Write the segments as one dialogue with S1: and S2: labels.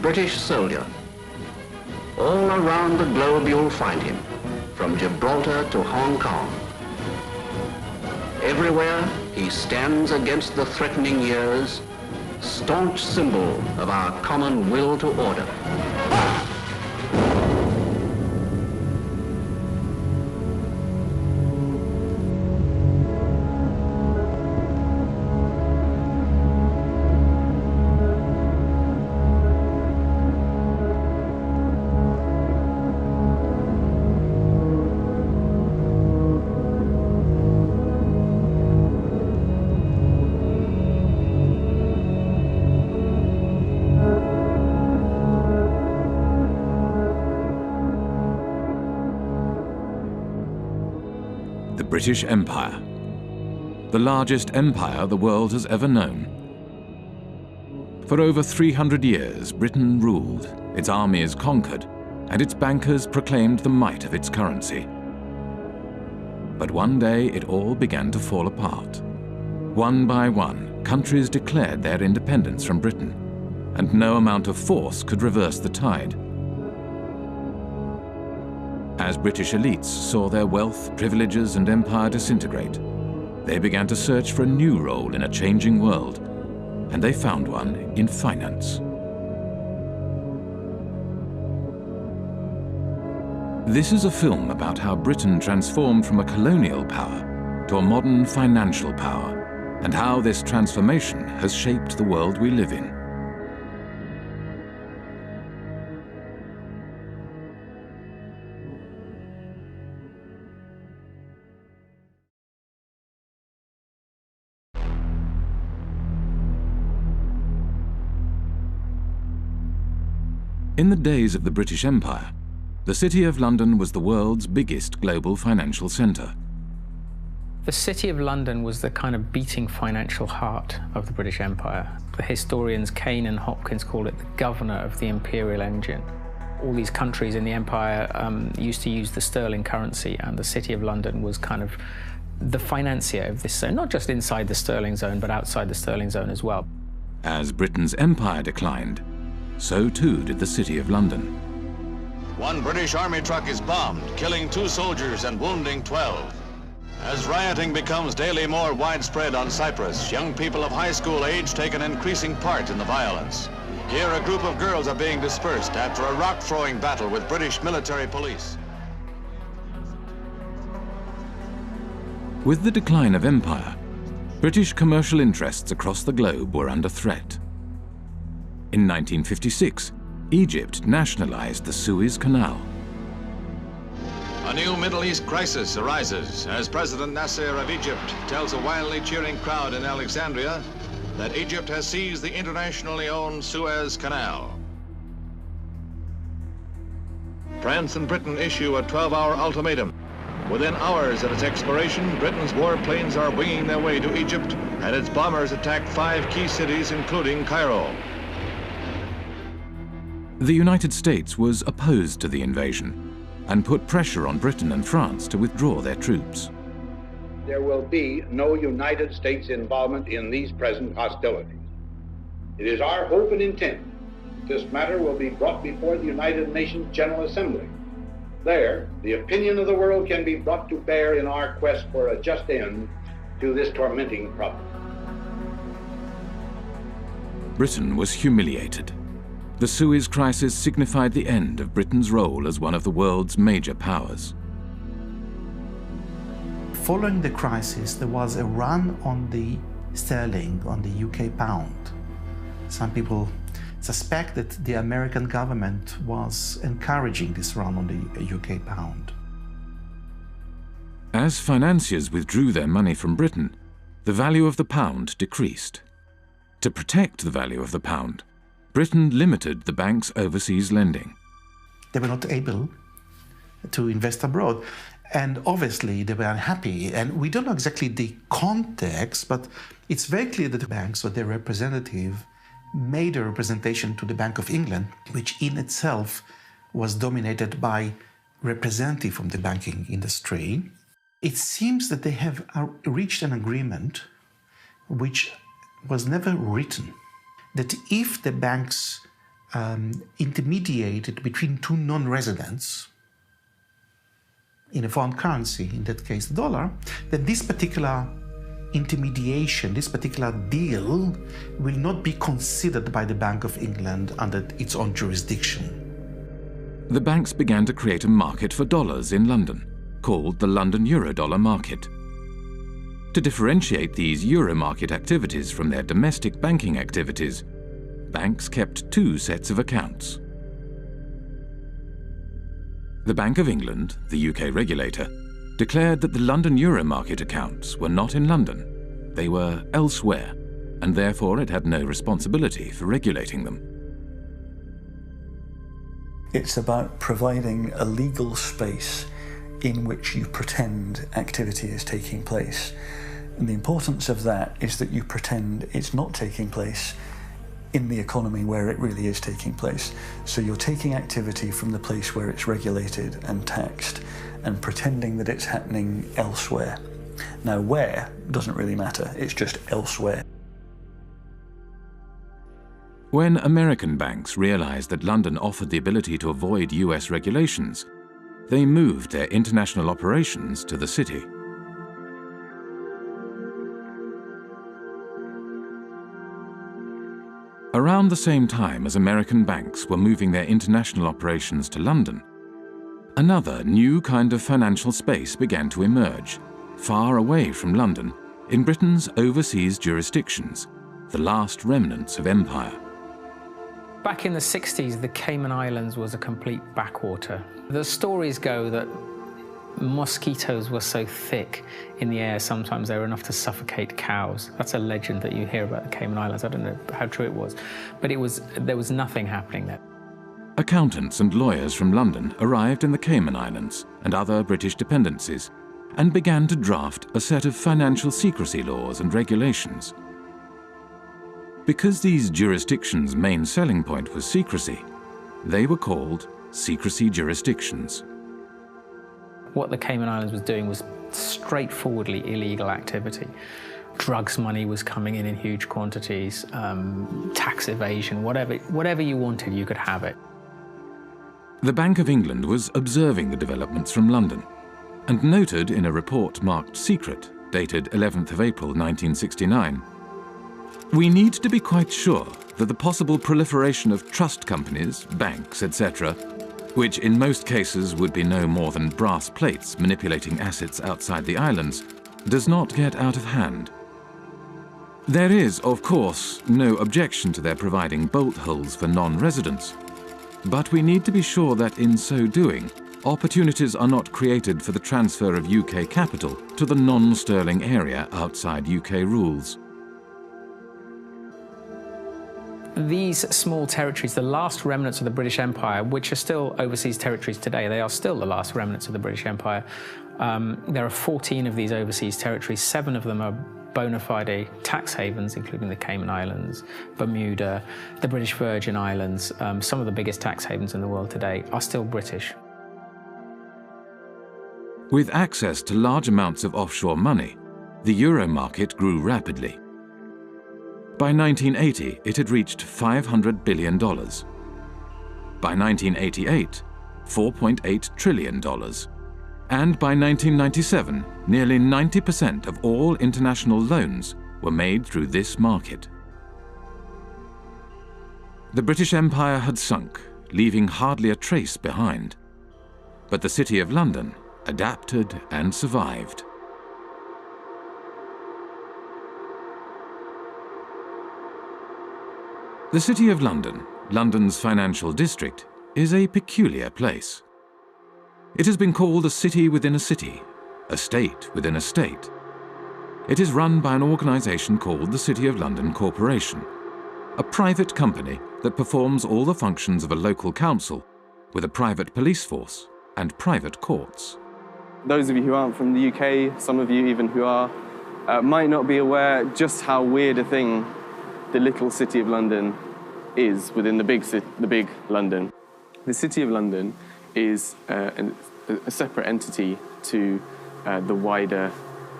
S1: British soldier. All around the globe you'll find him, from Gibraltar to Hong Kong. Everywhere he stands against the threatening years, staunch symbol of our common will to order.
S2: British Empire, the largest empire the world has ever known. For over 300 years, Britain ruled, its armies conquered, and its bankers proclaimed the might of its currency. But one day it all began to fall apart. One by one, countries declared their independence from Britain, and no amount of force could reverse the tide. As British elites saw their wealth, privileges, and empire disintegrate, they began to search for a new role in a changing world, and they found one in finance. This is a film about how Britain transformed from a colonial power to a modern financial power, and how this transformation has shaped the world we live in. In the days of the British Empire, the City of London was the world's biggest global financial centre.
S3: The City of London was the kind of beating financial heart of the British Empire. The historians Kane and Hopkins call it the governor of the imperial engine. All these countries in the empire used to use the sterling currency, and the City of London was kind of the financier of this zone, not just inside the sterling zone, but outside the sterling zone as well.
S2: As Britain's empire declined, so too did the City of London.
S4: One British Army truck is bombed, killing 2 soldiers and wounding 12. As rioting becomes daily more widespread on Cyprus, young people of high school age take an increasing part in the violence. Here, a group of girls are being dispersed after a rock-throwing battle with British military police.
S2: With the decline of empire, British commercial interests across the globe were under threat. In 1956, Egypt nationalized the Suez Canal.
S4: A new Middle East crisis arises as President Nasser of Egypt tells a wildly cheering crowd in Alexandria that Egypt has seized the internationally owned Suez Canal. France and Britain issue a 12-hour ultimatum. Within hours of its expiration, Britain's warplanes are winging their way to Egypt, and its bombers attack 5 key cities, including Cairo.
S2: The United States was opposed to the invasion and put pressure on Britain and France to withdraw their troops.
S5: There will be no United States involvement in these present hostilities. It is our hope and intent this matter will be brought before the United Nations General Assembly. There, the opinion of the world can be brought to bear in our quest for a just end to this tormenting problem.
S2: Britain was humiliated. The Suez Crisis signified the end of Britain's role as one of the world's major powers.
S6: Following the crisis, there was a run on the sterling, on the UK pound. Some people suspect that the American government was encouraging this run on the UK pound.
S2: As financiers withdrew their money from Britain, the value of the pound decreased. To protect the value of the pound, Britain limited the bank's overseas lending.
S6: They were not able to invest abroad, and obviously they were unhappy. And we don't know exactly the context, but it's very clear that the banks or their representative made a representation to the Bank of England, which in itself was dominated by representatives from the banking industry. It seems that they have reached an agreement which was never written, that if the banks intermediated between two non-residents in a foreign currency, in that case the dollar, then this particular intermediation, this particular deal will not be considered by the Bank of England under its own jurisdiction.
S2: The banks began to create a market for dollars in London, called the London Eurodollar market. To differentiate these euro market activities from their domestic banking activities, banks kept two sets of accounts. The Bank of England, the UK regulator, declared that the London euro market accounts were not in London. They were elsewhere, and therefore it had no responsibility for regulating them.
S7: It's about providing a legal space in which you pretend activity is taking place. And the importance of that is that you pretend it's not taking place in the economy where it really is taking place. So you're taking activity from the place where it's regulated and taxed and pretending that it's happening elsewhere. Now, where doesn't really matter, it's just elsewhere.
S2: When American banks realized that London offered the ability to avoid US regulations, they moved their international operations to the city. Around the same time as American banks were moving their international operations to London, another new kind of financial space began to emerge, far away from London, in Britain's overseas jurisdictions, the last remnants of empire.
S3: Back in the 60s, the Cayman Islands was a complete backwater. The stories go that mosquitoes were so thick in the air, sometimes they were enough to suffocate cows. That's a legend that you hear about the Cayman Islands. I don't know how true it was, but there was nothing happening there.
S2: Accountants and lawyers from London arrived in the Cayman Islands and other British dependencies and began to draft a set of financial secrecy laws and regulations. Because these jurisdictions' main selling point was secrecy, they were called secrecy jurisdictions.
S3: What the Cayman Islands was doing was straightforwardly illegal activity. Drugs money was coming in huge quantities, tax evasion, whatever you wanted, you could have it.
S2: The Bank of England was observing the developments from London and noted in a report marked secret, dated 11th of April 1969, "We need to be quite sure that the possible proliferation of trust companies, banks, etc., which in most cases would be no more than brass plates manipulating assets outside the islands, does not get out of hand. There is, of course, no objection to their providing bolt holes for non-residents, but we need to be sure that in so doing, opportunities are not created for the transfer of UK capital to the non-sterling area outside UK rules."
S3: These small territories, the last remnants of the British Empire, which are still overseas territories today, they are still the last remnants of the British Empire. There are 14 of these overseas territories. 7 of them are bona fide tax havens, including the Cayman Islands, Bermuda, the British Virgin Islands. Some of the biggest tax havens in the world today are still British.
S2: With access to large amounts of offshore money, the euro market grew rapidly. By 1980, it had reached $500 billion. By 1988, $4.8 trillion. And by 1997, nearly 90% of all international loans were made through this market. The British Empire had sunk, leaving hardly a trace behind. But the City of London adapted and survived. The City of London, London's financial district, is a peculiar place. It has been called a city within a city, a state within a state. It is run by an organisation called the City of London Corporation, a private company that performs all the functions of a local council with a private police force and private courts.
S8: Those of you who aren't from the UK, some of you even who are, might not be aware just how weird a thing the little City of London is within the big London. The City of London is a separate entity to the wider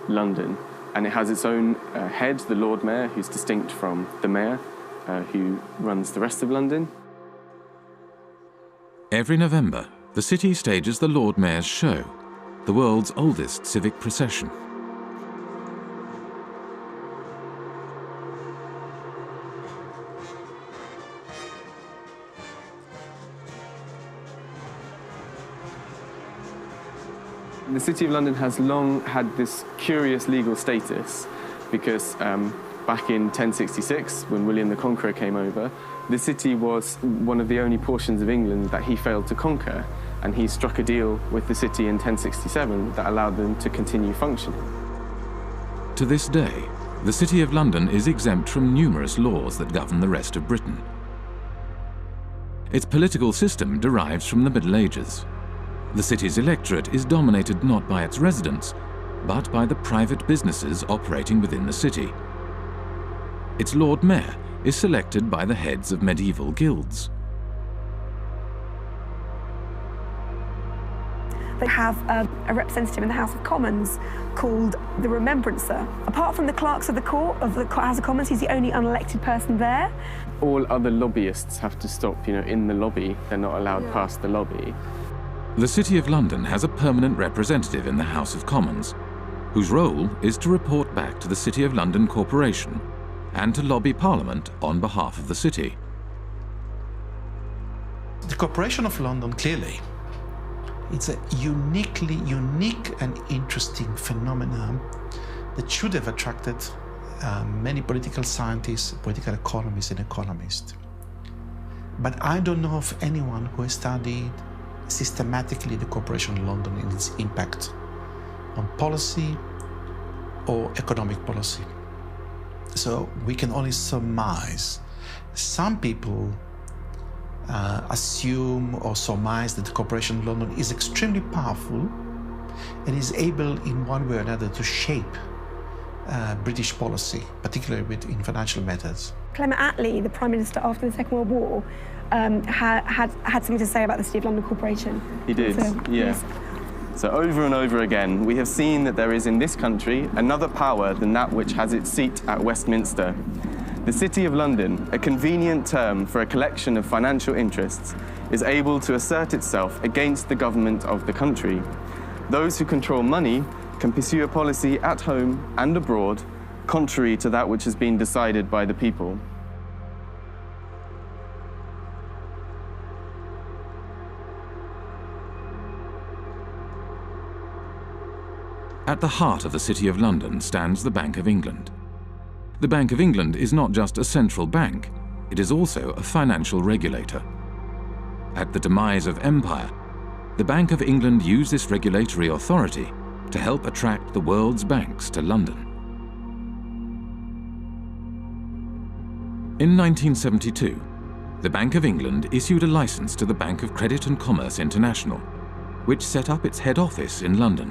S8: London, and it has its own head, the Lord Mayor, who's distinct from the Mayor, who runs the rest of London.
S2: Every November, the city stages the Lord Mayor's Show, the world's oldest civic procession.
S8: The City of London has long had this curious legal status because back in 1066, when William the Conqueror came over, the city was one of the only portions of England that he failed to conquer, and he struck a deal with the city in 1067 that allowed them to continue functioning.
S2: To this day, the City of London is exempt from numerous laws that govern the rest of Britain. Its political system derives from the Middle Ages. The city's electorate is dominated not by its residents, but by the private businesses operating within the city. Its Lord Mayor is selected by the heads of medieval guilds.
S9: They have a representative in the House of Commons called the Remembrancer. Apart from the clerks of the court of the House of Commons, he's the only unelected person there.
S8: All other lobbyists have to stop, in the lobby. They're not allowed past the lobby.
S2: The City of London has a permanent representative in the House of Commons, whose role is to report back to the City of London Corporation and to lobby Parliament on behalf of the city.
S6: The Corporation of London, clearly, it's a unique and interesting phenomenon that should have attracted many political scientists, political economists, and economists. But I don't know of anyone who has studied systematically the Corporation of London and its impact on policy or economic policy. So we can only surmise. Some people assume or surmise that the Corporation of London is extremely powerful and is able in one way or another to shape British policy, particularly in financial matters.
S9: Clement Attlee, the Prime Minister after the Second World War, had something to say about the City of London Corporation.
S8: He did, yes. So over and over again, we have seen that there is in this country another power than that which has its seat at Westminster. The City of London, a convenient term for a collection of financial interests, is able to assert itself against the government of the country. Those who control money can pursue a policy at home and abroad, contrary to that which has been decided by the people.
S2: At the heart of the City of London stands the Bank of England. The Bank of England is not just a central bank, it is also a financial regulator. At the demise of empire, the Bank of England used this regulatory authority to help attract the world's banks to London. In 1972, the Bank of England issued a license to the Bank of Credit and Commerce International, which set up its head office in London.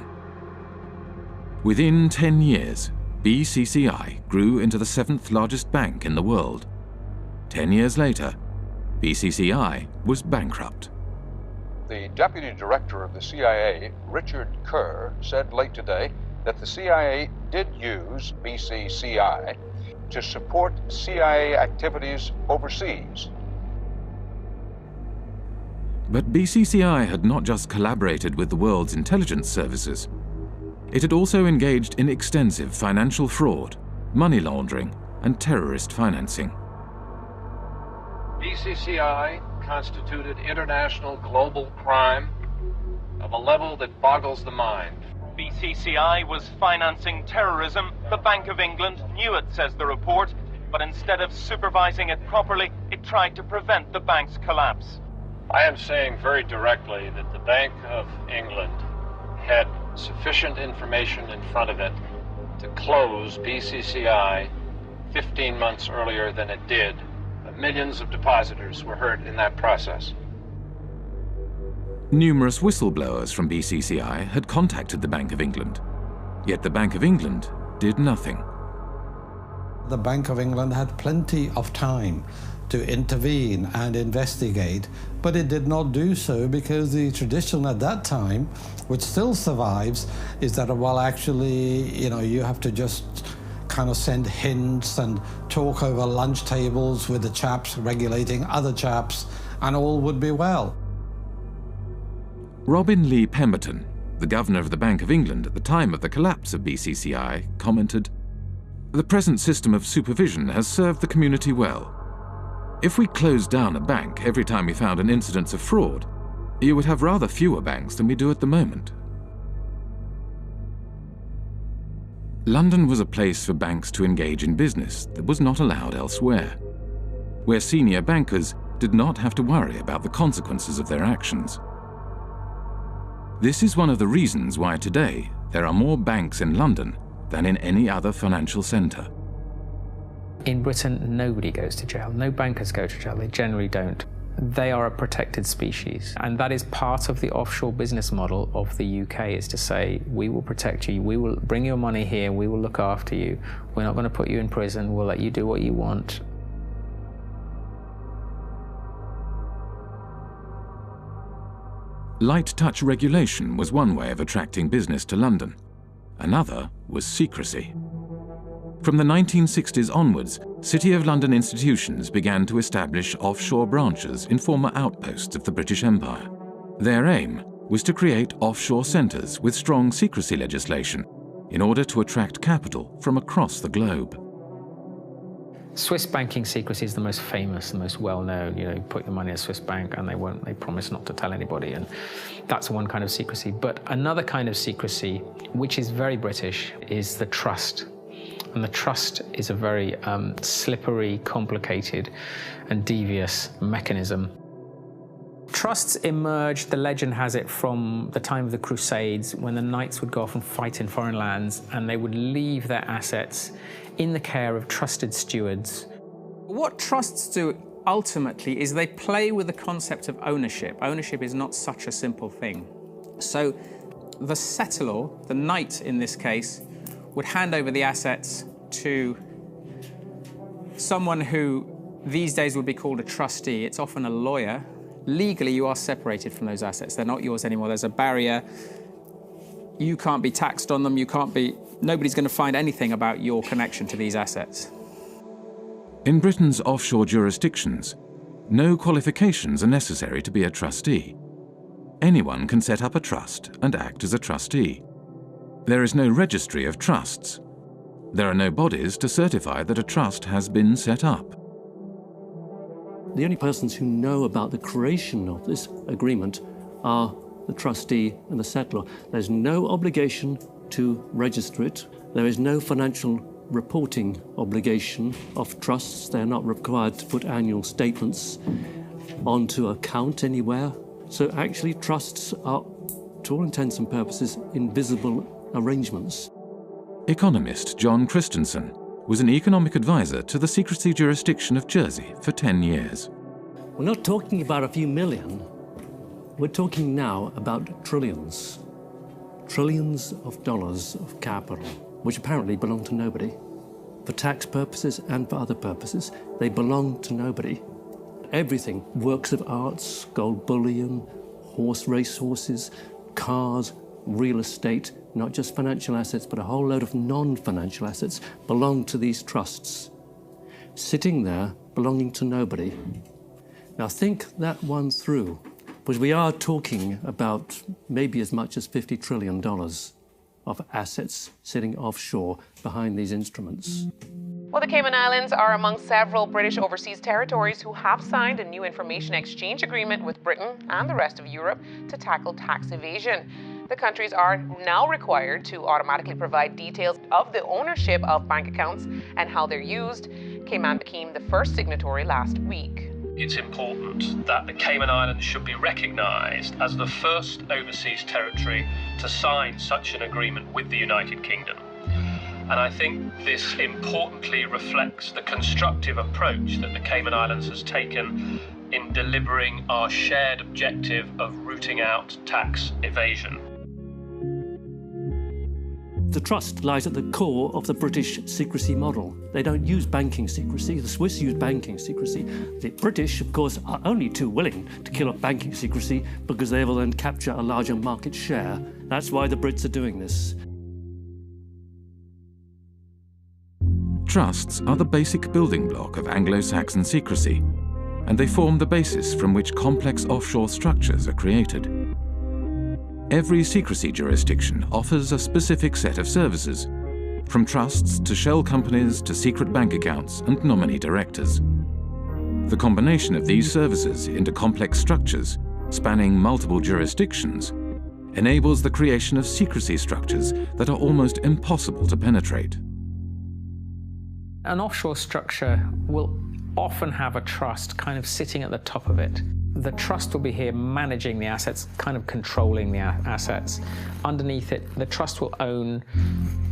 S2: Within 10 years, BCCI grew into the 7th largest bank in the world. 10 years later, BCCI was bankrupt.
S10: The deputy director of the CIA, Richard Kerr, said late today that the CIA did use BCCI to support CIA activities overseas.
S2: But BCCI had not just collaborated with the world's intelligence services. It had also engaged in extensive financial fraud, money laundering, and terrorist financing.
S11: BCCI constituted international global crime of a level that boggles the mind.
S12: BCCI was financing terrorism. The Bank of England knew it, says the report, but instead of supervising it properly, it tried to prevent the bank's collapse.
S11: I am saying very directly that the Bank of England had sufficient information in front of it to close BCCI 15 months earlier than it did. Millions of depositors were hurt in that process.
S2: Numerous whistleblowers from BCCI had contacted the Bank of England, yet the Bank of England did nothing.
S13: The Bank of England had plenty of time to intervene and investigate, but it did not do so because the tradition at that time, which still survives, is that, well, actually, you have to just kind of send hints and talk over lunch tables with the chaps regulating other chaps, and all would be well.
S2: Robin Lee Pemberton, the governor of the Bank of England at the time of the collapse of BCCI, commented, "The present system of supervision has served the community well. If we closed down a bank every time we found an incidence of fraud, you would have rather fewer banks than we do at the moment." London was a place for banks to engage in business that was not allowed elsewhere, where senior bankers did not have to worry about the consequences of their actions. This is one of the reasons why today there are more banks in London than in any other financial centre.
S3: In Britain, nobody goes to jail. No bankers go to jail. They generally don't. They are a protected species. And that is part of the offshore business model of the UK, is to say, we will protect you, we will bring your money here, we will look after you. We're not going to put you in prison, we'll let you do what you want.
S2: Light touch regulation was one way of attracting business to London. Another was secrecy. From the 1960s onwards, City of London institutions began to establish offshore branches in former outposts of the British Empire. Their aim was to create offshore centres with strong secrecy legislation in order to attract capital from across the globe.
S3: Swiss banking secrecy is the most famous, the most well-known. You put your money in a Swiss bank and they promise not to tell anybody, and that's one kind of secrecy. But another kind of secrecy, which is very British, is the trust. And the trust is a very slippery, complicated and devious mechanism. Trusts emerged, the legend has it, from the time of the Crusades, when the knights would go off and fight in foreign lands, and they would leave their assets in the care of trusted stewards.
S14: What trusts do ultimately is they play with the concept of ownership. Ownership is not such a simple thing. So the settlor, the knight in this case, would hand over the assets to someone who these days would be called a trustee. It's often a lawyer. Legally, you are separated from those assets. They're not yours anymore. There's a barrier. You can't be taxed on them. Nobody's going to find anything about your connection to these assets.
S2: In Britain's offshore jurisdictions, no qualifications are necessary to be a trustee. Anyone can set up a trust and act as a trustee. There is no registry of trusts. There are no bodies to certify that a trust has been set up.
S15: The only persons who know about the creation of this agreement are the trustee and the settlor. There's no obligation to register it. There is no financial reporting obligation of trusts. They're not required to put annual statements onto account anywhere. So actually trusts are, to all intents and purposes, invisible arrangements.
S2: Economist John Christensen was an economic advisor to the secrecy jurisdiction of Jersey for 10 years.
S15: We're not talking about a few million. We're talking now about trillions. Trillions of dollars of capital, which apparently belong to nobody. For tax purposes and for other purposes, they belong to nobody. Everything, works of arts, gold bullion, racehorses, cars, real estate, not just financial assets, but a whole load of non-financial assets belong to these trusts, sitting there belonging to nobody. Now think that one through, because we are talking about maybe as much as $50 trillion of assets sitting offshore behind these instruments.
S16: Well, the Cayman Islands are among several British overseas territories who have signed a new information exchange agreement with Britain and the rest of Europe to tackle tax evasion. The countries are now required to automatically provide details of the ownership of bank accounts and how they're used. Cayman became the first signatory last week.
S17: It's important that the Cayman Islands should be recognised as the first overseas territory to sign such an agreement with the United Kingdom. And I think this importantly reflects the constructive approach that the Cayman Islands has taken in delivering our shared objective of rooting out tax evasion.
S15: The trust lies at the core of the British secrecy model. They don't use banking secrecy. The Swiss use banking secrecy. The British, of course, are only too willing to kill off banking secrecy because they will then capture a larger market share. That's why the Brits are doing this.
S2: Trusts are the basic building block of Anglo-Saxon secrecy, and they form the basis from which complex offshore structures are created. Every secrecy jurisdiction offers a specific set of services, from trusts to shell companies to secret bank accounts and nominee directors. The combination of these services into complex structures, spanning multiple jurisdictions, enables the creation of secrecy structures that are almost impossible to penetrate.
S3: An offshore structure will often have a trust kind of sitting at the top of it. The trust will be here managing the assets, kind of controlling the assets. Underneath it, the trust will own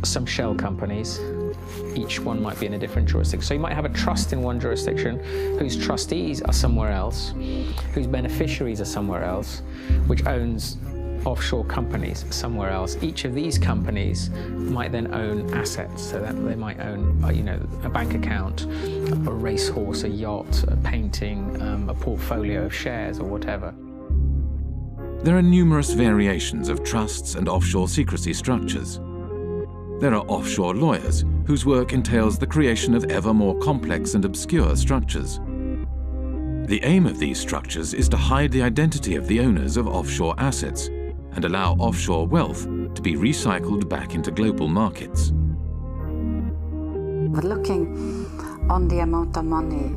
S3: some shell companies. Each one might be in a different jurisdiction. So you might have a trust in one jurisdiction whose trustees are somewhere else, whose beneficiaries are somewhere else, which owns offshore companies somewhere else. Each of these companies might then own assets, so that they might own, a bank account, a racehorse, a yacht, a painting, a portfolio of shares or whatever.
S2: There are numerous variations of trusts and offshore secrecy structures. There are offshore lawyers whose work entails the creation of ever more complex and obscure structures. The aim of these structures is to hide the identity of the owners of offshore assets and allow offshore wealth to be recycled back into global markets.
S18: But looking on the amount of money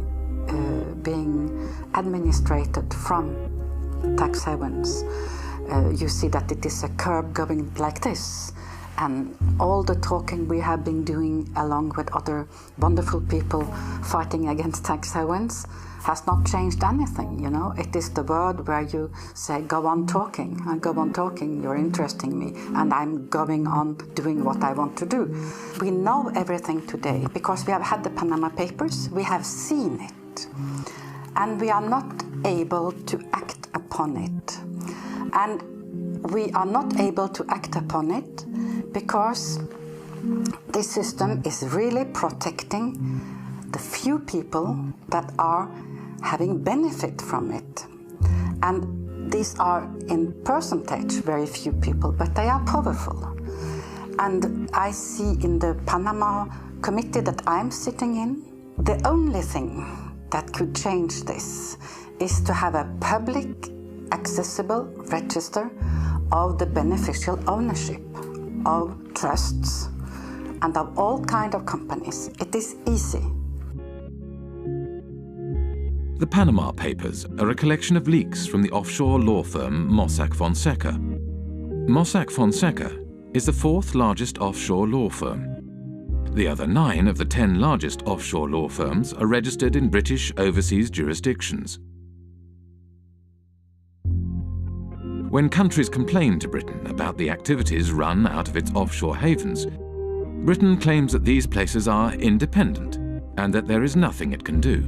S18: being administrated from tax havens, you see that it is a curve going like this. And all the talking we have been doing along with other wonderful people fighting against tax havens has not changed anything, It is the word where you say, go on talking, and go on talking, you're interesting me, and I'm going on doing what I want to do. We know everything today because we have had the Panama Papers, we have seen it, and we are not able to act upon it. And we are not able to act upon it because this system is really protecting the few people that are having benefit from it. And these are in percentage very few people, but they are powerful. And I see in the Panama committee that I'm sitting in, the only thing that could change this is to have a public accessible register of the beneficial ownership of trusts and of all kinds of companies. It is easy.
S2: The Panama Papers are a collection of leaks from the offshore law firm Mossack Fonseca. Mossack Fonseca is the fourth largest offshore law firm. The other 9 of the 10 largest offshore law firms are registered in British overseas jurisdictions. When countries complain to Britain about the activities run out of its offshore havens, Britain claims that these places are independent and that there is nothing it can do.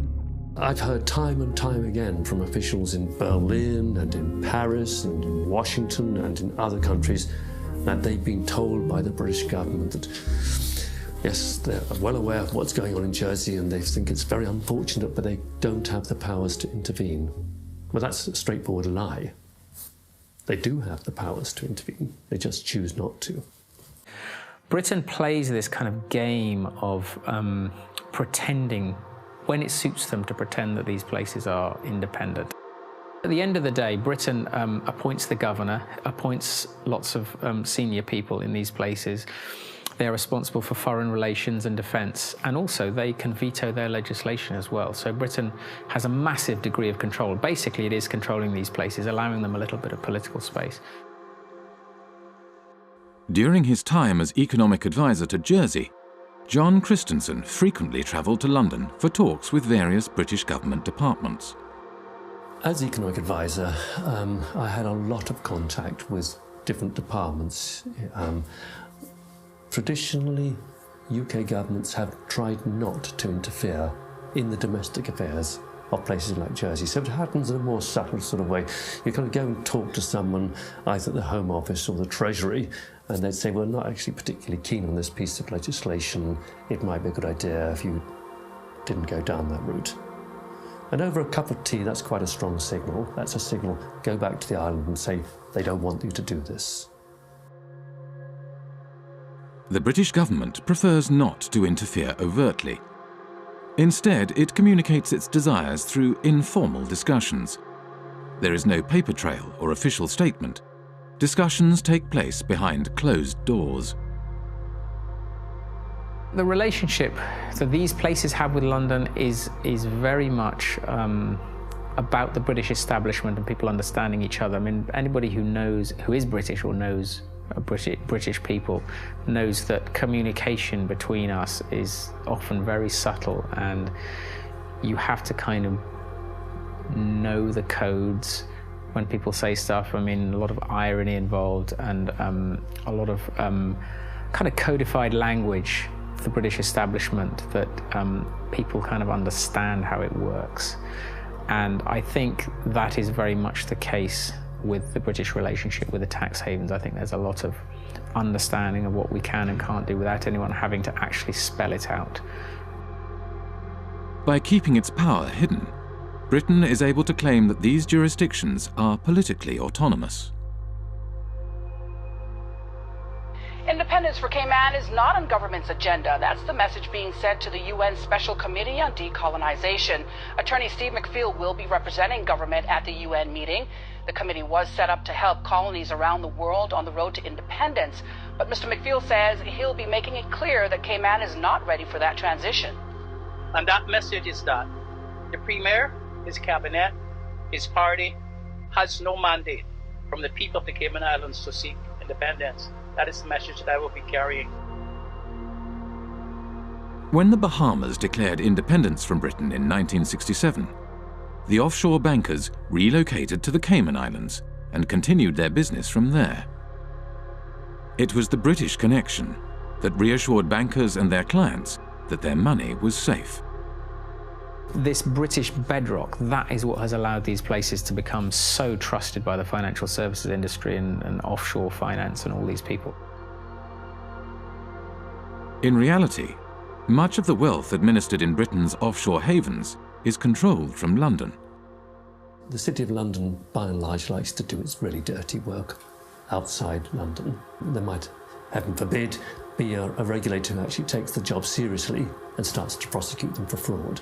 S15: I've heard time and time again from officials in Berlin and in Paris and in Washington and in other countries that they've been told by the British government that, yes, they're well aware of what's going on in Jersey and they think it's very unfortunate, but they don't have the powers to intervene. Well, that's a straightforward lie. They do have the powers to intervene. They just choose not to.
S3: Britain plays this kind of game of pretending, when it suits them, to pretend that these places are independent. At the end of the day, Britain appoints the governor, appoints lots of senior people in these places. They're responsible for foreign relations and defence, and also they can veto their legislation as well. So Britain has a massive degree of control. Basically, it is controlling these places, allowing them a little bit of political space.
S2: During his time as economic advisor to Jersey, John Christensen frequently travelled to London for talks with various British government departments.
S15: As economic advisor, I had a lot of contact with different departments. Traditionally, UK governments have tried not to interfere in the domestic affairs of places like Jersey. So it happens in a more subtle sort of way. You kind of go and talk to someone, either at the Home Office or the Treasury, and they'd say, well, we're not actually particularly keen on this piece of legislation. It might be a good idea if you didn't go down that route. And over a cup of tea, that's quite a strong signal. That's a signal, go back to the island and say, they don't want you to do this.
S2: The British government prefers not to interfere overtly. Instead, it communicates its desires through informal discussions. There is no paper trail or official statement. discussions take place behind closed doors.
S3: The relationship that these places have with London is very much about the British establishment and people understanding each other. I mean, anybody who is British or knows British people knows that communication between us is often very subtle, and you have to kind of know the codes when people say stuff. I mean, a lot of irony involved and a lot of kind of codified language of the British establishment that people kind of understand how it works. And I think that is very much the case with the British relationship with the tax havens. I think there's a lot of understanding of what we can and can't do without anyone having to actually spell it out.
S2: By keeping its power hidden, Britain is able to claim that these jurisdictions are politically autonomous.
S19: Independence for Cayman is not on government's agenda. That's the message being sent to the UN Special Committee on Decolonization. Attorney Steve McPhail will be representing government at the UN meeting. The committee was set up to help colonies around the world on the road to independence. But Mr. McPhail says he'll be making it clear that Cayman is not ready for that transition.
S20: And that message is that the Premier, his cabinet, his party has no mandate from the people of the Cayman Islands to seek independence. That is the message that I will be carrying.
S2: When the Bahamas declared independence from Britain in 1967, the offshore bankers relocated to the Cayman Islands and continued their business from there. It was the British connection that reassured bankers and their clients that their money was safe.
S3: This British bedrock, that is what has allowed these places to become so trusted by the financial services industry and offshore finance and all these people.
S2: In reality, much of the wealth administered in Britain's offshore havens is controlled from London.
S15: The City of London, by and large, likes to do its really dirty work outside London. There might, heaven forbid, be a regulator who actually takes the job seriously and starts to prosecute them for fraud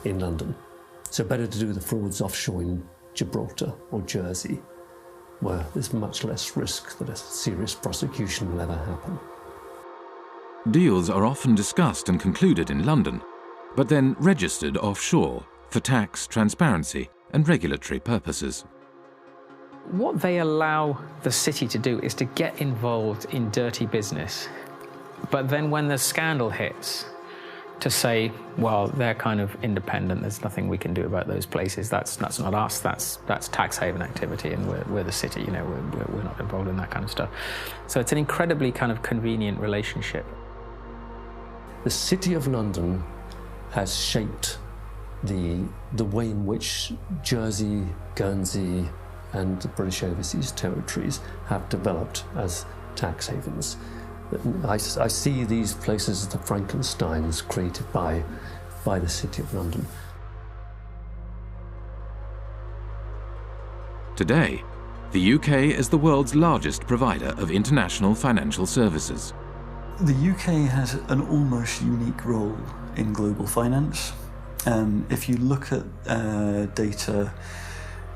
S15: in London. So better to do the frauds offshore in Gibraltar or Jersey, where there's much less risk that a serious prosecution will ever happen.
S2: Deals are often discussed and concluded in London, but then registered offshore for tax, transparency, and regulatory purposes.
S3: What they allow the city to do is to get involved in dirty business, but then when the scandal hits, to say, well, they're kind of independent, there's nothing we can do about those places, that's not us, that's tax haven activity, and we're the city, you know, we're not involved in that kind of stuff. So it's an incredibly kind of convenient relationship.
S15: The City of London has shaped the way in which Jersey, Guernsey, and the British Overseas Territories have developed as tax havens. I see these places as the Frankensteins created by the City of London.
S2: Today, the UK is the world's largest provider of international financial services.
S7: The UK has an almost unique role in global finance. If you look at data,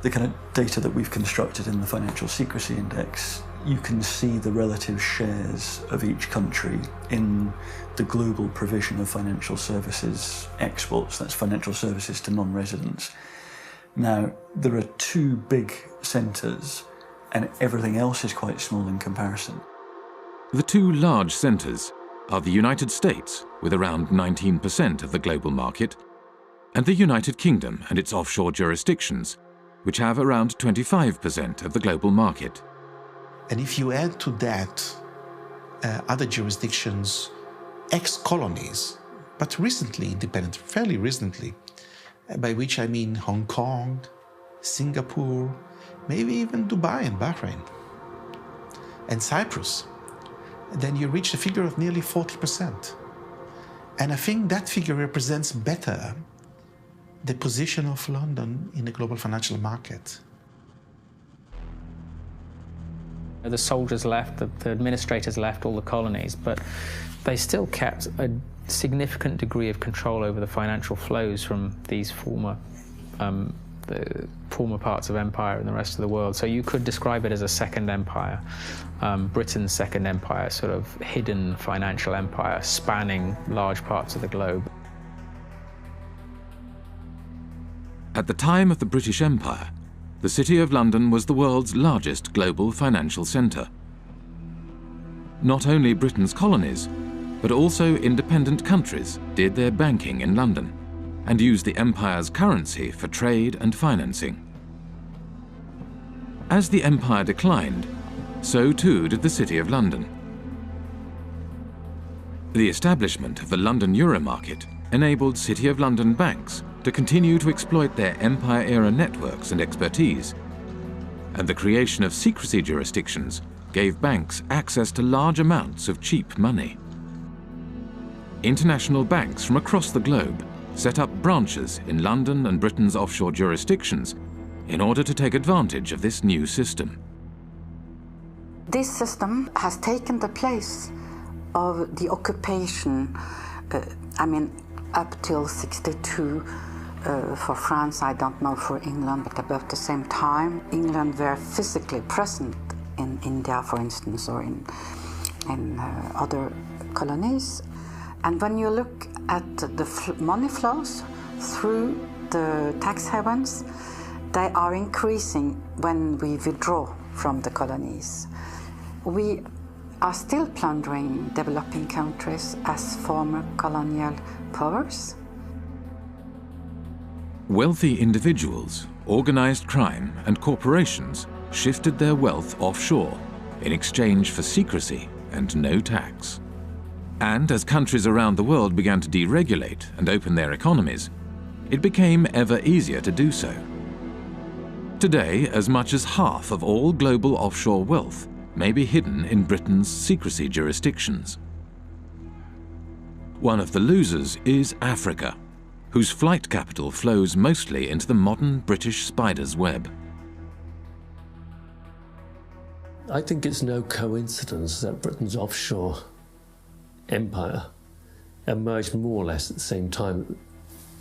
S7: the kind of data that we've constructed in the Financial Secrecy Index, you can see the relative shares of each country in the global provision of financial services exports. That's financial services to non-residents. Now, there are two big centres, and everything else is quite small in comparison.
S2: The two large centres are the United States, with around 19% of the global market, and the United Kingdom and its offshore jurisdictions, which have around 25% of the global market.
S6: And if you add to that other jurisdictions, ex-colonies, but recently independent, fairly recently, by which I mean Hong Kong, Singapore, maybe even Dubai and Bahrain, and Cyprus, then you reach a figure of nearly 40%. And I think that figure represents better the position of London in the global financial market.
S3: The soldiers left, the administrators left all the colonies, but they still kept a significant degree of control over the financial flows from these former the former parts of empire in the rest of the world. So you could describe it as a second empire, Britain's second empire, sort of hidden financial empire spanning large parts of the globe.
S2: At the time of the British Empire, the City of London was the world's largest global financial centre. Not only Britain's colonies, but also independent countries did their banking in London and used the empire's currency for trade and financing. As the empire declined, so too did the City of London. The establishment of the London Euro market enabled City of London banks to continue to exploit their empire-era networks and expertise, and the creation of secrecy jurisdictions gave banks access to large amounts of cheap money. International banks from across the globe set up branches in London and Britain's offshore jurisdictions in order to take advantage of this new system.
S18: This system has taken the place of the occupation, up till 62 for France, I don't know for England, but about the same time. England were physically present in India, for instance, or in other colonies. And when you look at the money flows through the tax havens, they are increasing when we withdraw from the colonies. We are still plundering developing countries as former colonial powers.
S2: Wealthy individuals, organized crime, and corporations shifted their wealth offshore in exchange for secrecy and no tax. And as countries around the world began to deregulate and open their economies, it became ever easier to do so. Today, as much as half of all global offshore wealth may be hidden in Britain's secrecy jurisdictions. One of the losers is Africa, whose flight capital flows mostly into the modern British spider's web.
S15: I think it's no coincidence that Britain's offshore empire emerged more or less at the same time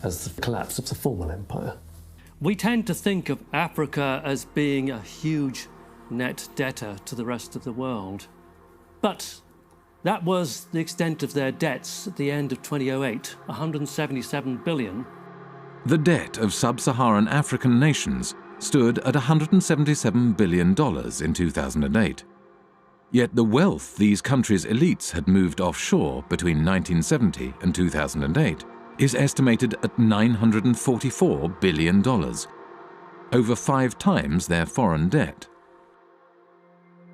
S15: as the collapse of the former empire. We tend to think of Africa as being a huge net debtor to the rest of the world. But that was the extent of their debts at the end of 2008, 177 billion.
S2: The debt of sub-Saharan African nations stood at $177 billion in 2008. Yet the wealth these countries' elites had moved offshore between 1970 and 2008 is estimated at $944 billion, over 5 times their foreign debt.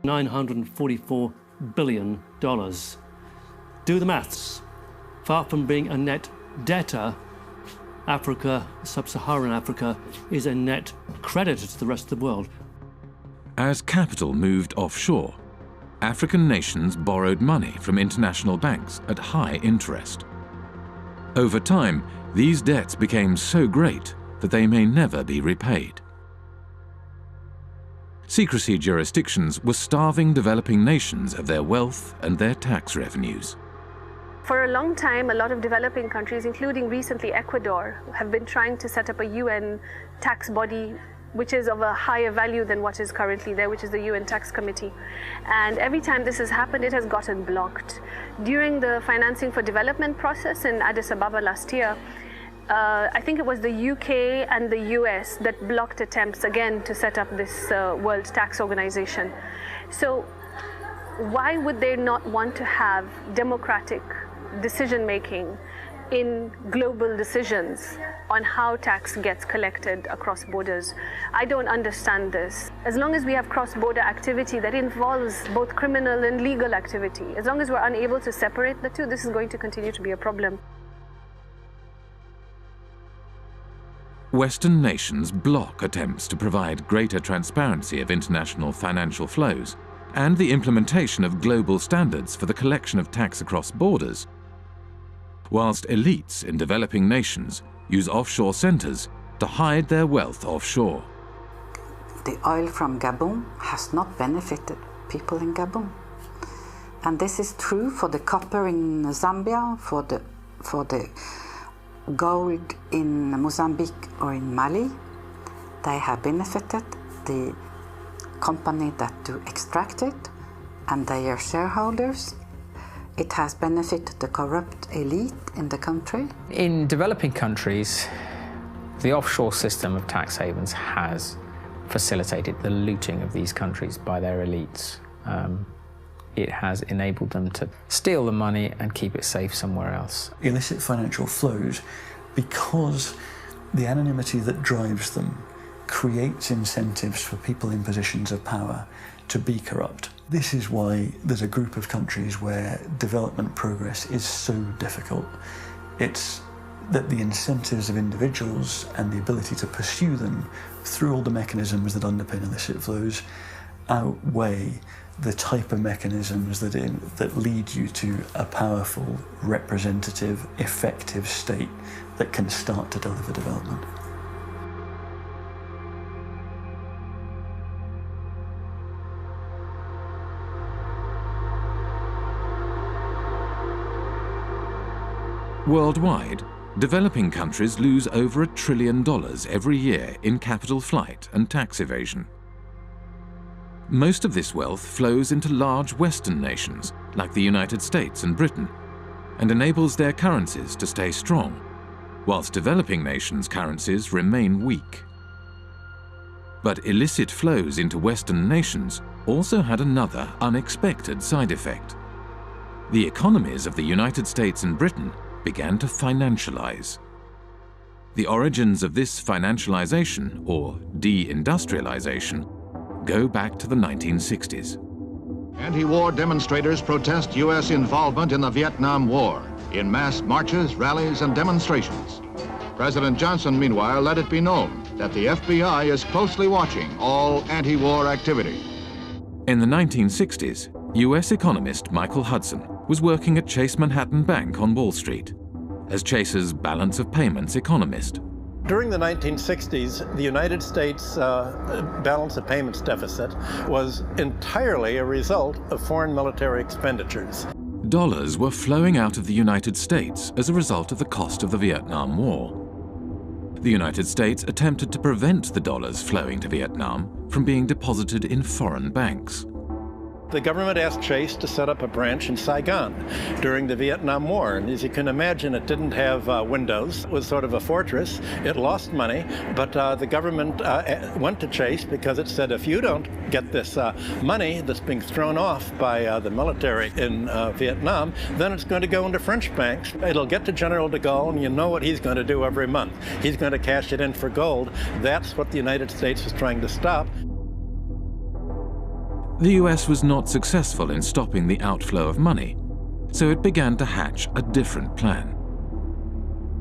S15: $944 billion. Do the maths. Far from being a net debtor, Africa, sub-Saharan Africa, is a net creditor to the rest of the world.
S2: As capital moved offshore, African nations borrowed money from international banks at high interest. Over time, these debts became so great that they may never be repaid. Secrecy jurisdictions were starving developing nations of their wealth and their tax revenues.
S9: For a long time, a lot of developing countries, including recently Ecuador, have been trying to set up a UN tax body which is of a higher value than what is currently there, which is the UN Tax Committee. And every time this has happened, it has gotten blocked. During the financing for development process in Addis Ababa last year, I think it was the UK and the US that blocked attempts again to set up this World Tax Organization. So why would they not want to have democratic decision-making in global decisions on how tax gets collected across borders? I don't understand this. As long as we have cross-border activity that involves both criminal and legal activity, as long as we're unable to separate the two, this is going to continue to be a problem.
S2: Western nations block attempts to provide greater transparency of international financial flows and the implementation of global standards for the collection of tax across borders, whilst elites in developing nations use offshore centres to hide their wealth offshore.
S18: The oil from Gabon has not benefited people in Gabon. And this is true for the copper in Zambia, for the gold in Mozambique or in Mali. They have benefited the company that do extract it and their shareholders. It has benefited the corrupt elite in the country.
S3: In developing countries, the offshore system of tax havens has facilitated the looting of these countries by their elites. It has enabled them to steal the money and keep it safe somewhere else.
S7: Illicit financial flows, because the anonymity that drives them creates incentives for people in positions of power to be corrupt. This is why there's a group of countries where development progress is so difficult. It's that the incentives of individuals and the ability to pursue them through all the mechanisms that underpin illicit flows outweigh the type of mechanisms that lead you to a powerful, representative, effective state that can start to deliver development.
S2: Worldwide, developing countries lose over $1 trillion every year in capital flight and tax evasion. Most of this wealth flows into large Western nations like the United States and Britain and enables their currencies to stay strong, whilst developing nations' currencies remain weak. But illicit flows into Western nations also had another unexpected side effect. The economies of the United States and Britain began to financialize. The origins of this financialization, or de-industrialization, go back to the 1960s.
S4: Anti-war demonstrators protest U.S. involvement in the Vietnam War in mass marches, rallies, and demonstrations. President Johnson, meanwhile, let it be known that the FBI is closely watching all anti-war activity.
S2: In the 1960s, U.S. economist Michael Hudson was working at Chase Manhattan Bank on Wall Street as Chase's balance of payments economist.
S21: During the 1960s, the United States balance of payments deficit was entirely a result of foreign military expenditures.
S2: Dollars were flowing out of the United States as a result of the cost of the Vietnam War. The United States attempted to prevent the dollars flowing to Vietnam from being deposited in foreign banks.
S21: The government asked Chase to set up a branch in Saigon during the Vietnam War. And as you can imagine, it didn't have windows. It was sort of a fortress. It lost money, but the government went to Chase because it said, if you don't get this money that's being thrown off by the military in Vietnam, then it's going to go into French banks. It'll get to General de Gaulle, and you know what he's going to do every month. He's going to cash it in for gold. That's what the United States was trying to stop.
S2: The US was not successful in stopping the outflow of money, so it began to hatch a different plan.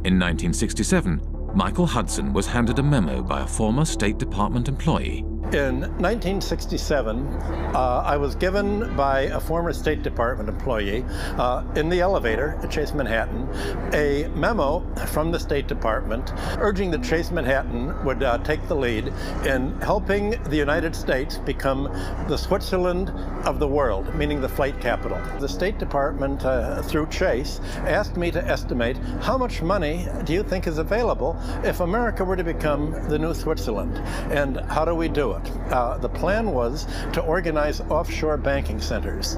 S2: In 1967, Michael Hudson was handed a memo by a former State Department employee.
S21: In 1967, I was given by a former State Department employee in the elevator at Chase Manhattan a memo from the State Department urging that Chase Manhattan would take the lead in helping the United States become the Switzerland of the world, meaning the flight capital. The State Department, through Chase, asked me to estimate how much money do you think is available if America were to become the new Switzerland, and how do we do it? The plan was to organize offshore banking centers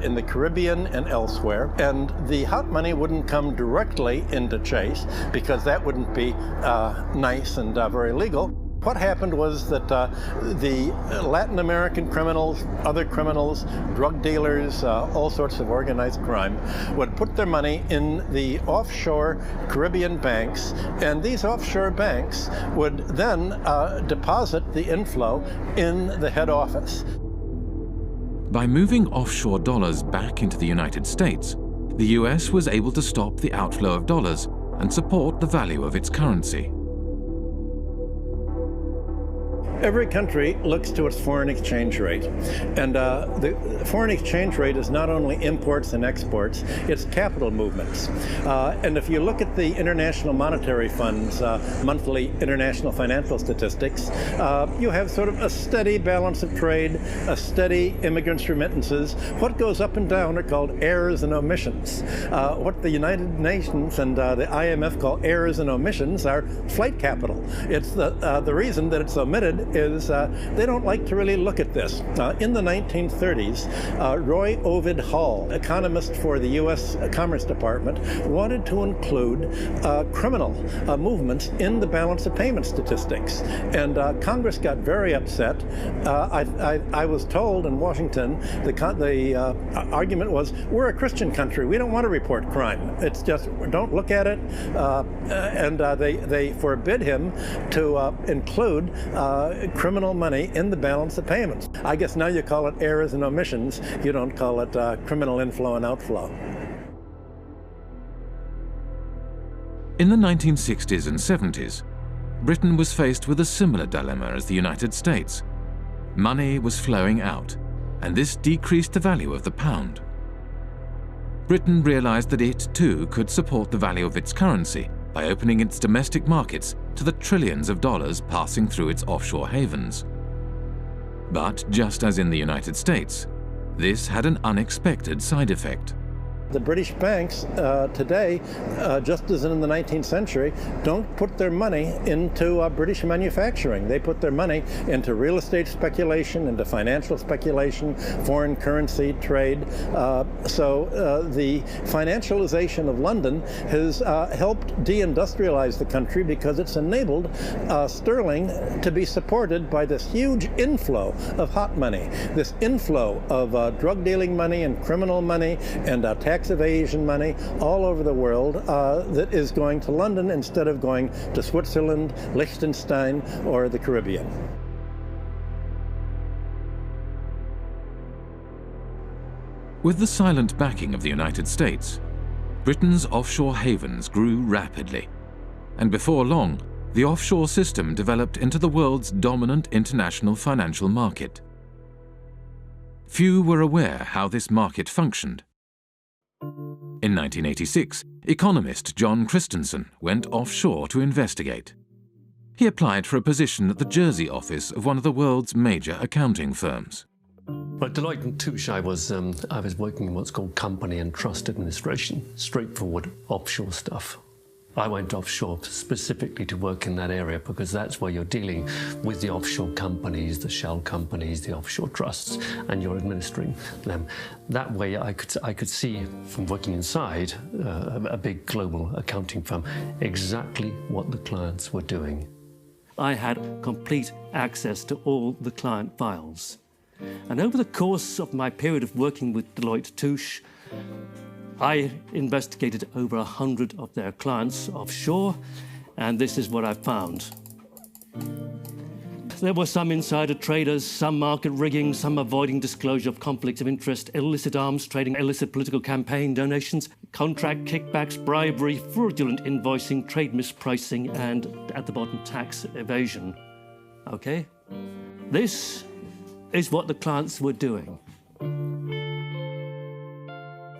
S21: in the Caribbean and elsewhere, and the hot money wouldn't come directly into Chase because that wouldn't be nice and very legal. What happened was that the Latin American criminals, other criminals, drug dealers, all sorts of organized crime, would put their money in the offshore Caribbean banks, and these offshore banks would then deposit the inflow in the head office.
S2: By moving offshore dollars back into the United States, the US was able to stop the outflow of dollars and support the value of its currency.
S21: Every country looks to its foreign exchange rate. And the foreign exchange rate is not only imports and exports, it's capital movements. And if you look at the International Monetary Fund's monthly international financial statistics, you have sort of a steady balance of trade, a steady immigrants' remittances. What goes up and down are called errors and omissions. What the United Nations and the IMF call errors and omissions are flight capital. It's the reason that it's omitted is they don't like to really look at this. In the 1930s, Roy Ovid Hall, economist for the U.S. Commerce Department, wanted to include criminal movements in the balance of payment statistics. And Congress got very upset. I was told in Washington, the argument was, we're a Christian country. We don't want to report crime. It's just, don't look at it. And they forbid him to include criminal money in the balance of payments. I guess now you call it errors and omissions. You don't call it criminal inflow and outflow.
S2: In the 1960s and 70s, Britain was faced with a similar dilemma as the United States. Money was flowing out, and this decreased the value of the pound. Britain realized that it, too, could support the value of its currency by opening its domestic markets to the trillions of dollars passing through its offshore havens. But just as in the United States, this had an unexpected side effect.
S21: The British banks today, just as in the 19th century, don't put their money into British manufacturing. They put their money into real estate speculation, into financial speculation, foreign currency trade. So the financialization of London has helped deindustrialize the country because it's enabled sterling to be supported by this huge inflow of hot money, this inflow of drug dealing money and criminal money and tax evasion money all over the world that is going to London instead of going to Switzerland, Liechtenstein, or the Caribbean.
S2: With the silent backing of the United States, Britain's offshore havens grew rapidly, and before long, the offshore system developed into the world's dominant international financial market. Few were aware how this market functioned. In 1986, economist John Christensen went offshore to investigate. He applied for a position at the Jersey office of one of the world's major accounting firms.
S15: At Deloitte & Touche, I was working in what's called company and trust administration, straightforward offshore stuff. I went offshore specifically to work in that area because that's where you're dealing with the offshore companies, the shell companies, the offshore trusts, and you're administering them. That way I could see from working inside a big global accounting firm exactly what the clients were doing. I had complete access to all the client files. And over the course of my period of working with Deloitte & Touche, I investigated over 100 of their clients offshore, and this is what I found. There were some insider traders, some market rigging, some avoiding disclosure of conflicts of interest, illicit arms trading, illicit political campaign donations, contract kickbacks, bribery, fraudulent invoicing, trade mispricing, and, at the bottom, tax evasion. Okay? This is what the clients were doing.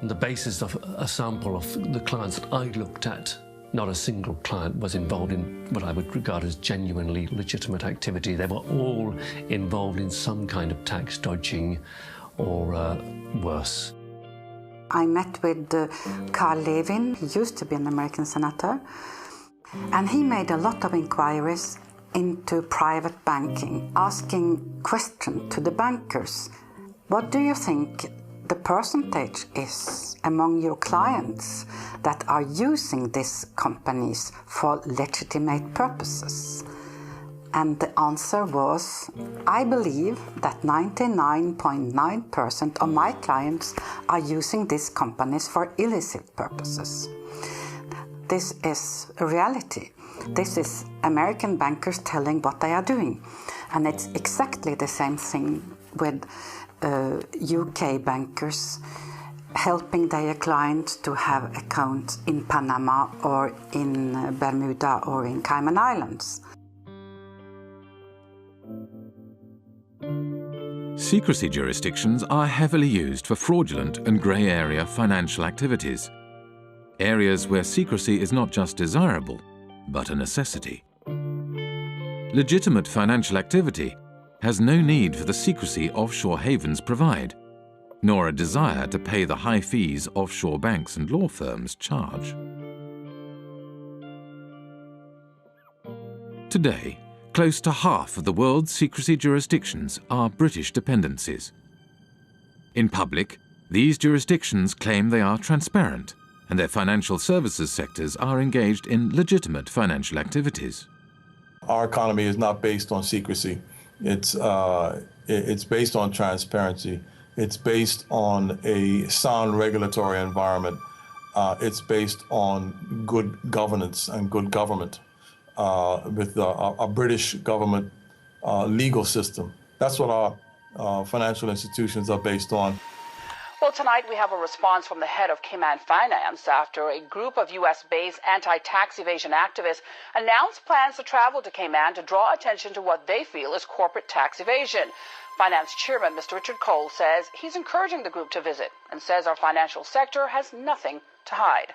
S15: On the basis of a sample of the clients that I looked at, not a single client was involved in what I would regard as genuinely legitimate activity. They were all involved in some kind of tax dodging or worse.
S18: I met with Carl Levin, he used to be an American senator, and he made a lot of inquiries into private banking, asking questions to the bankers. What do you think the percentage is among your clients that are using these companies for legitimate purposes? And the answer was, I believe that 99.9% of my clients are using these companies for illicit purposes. This is a reality. This is American bankers telling what they are doing. And it's exactly the same thing with UK bankers helping their clients to have accounts in Panama or in Bermuda or in Cayman Islands.
S2: secrecy jurisdictions are heavily used for fraudulent and grey area financial activities, areas where secrecy is not just desirable, but a necessity. Legitimate financial activity has no need for the secrecy offshore havens provide, nor a desire to pay the high fees offshore banks and law firms charge. Today, close to half of the world's secrecy jurisdictions are British dependencies. In public, these jurisdictions claim they are transparent and their financial services sectors are engaged in legitimate financial activities.
S1: Our economy is not based on secrecy. It's based on transparency. It's based on a sound regulatory environment. It's based on good governance and good government. With a British government legal system. That's what our financial institutions are based on.
S19: Well, tonight we have a response from the head of Cayman Finance after a group of U.S.-based anti-tax evasion activists announced plans to travel to Cayman to draw attention to what they feel is corporate tax evasion. Finance Chairman Mr. Richard Cole says he's encouraging the group to visit and says our financial sector has nothing to hide.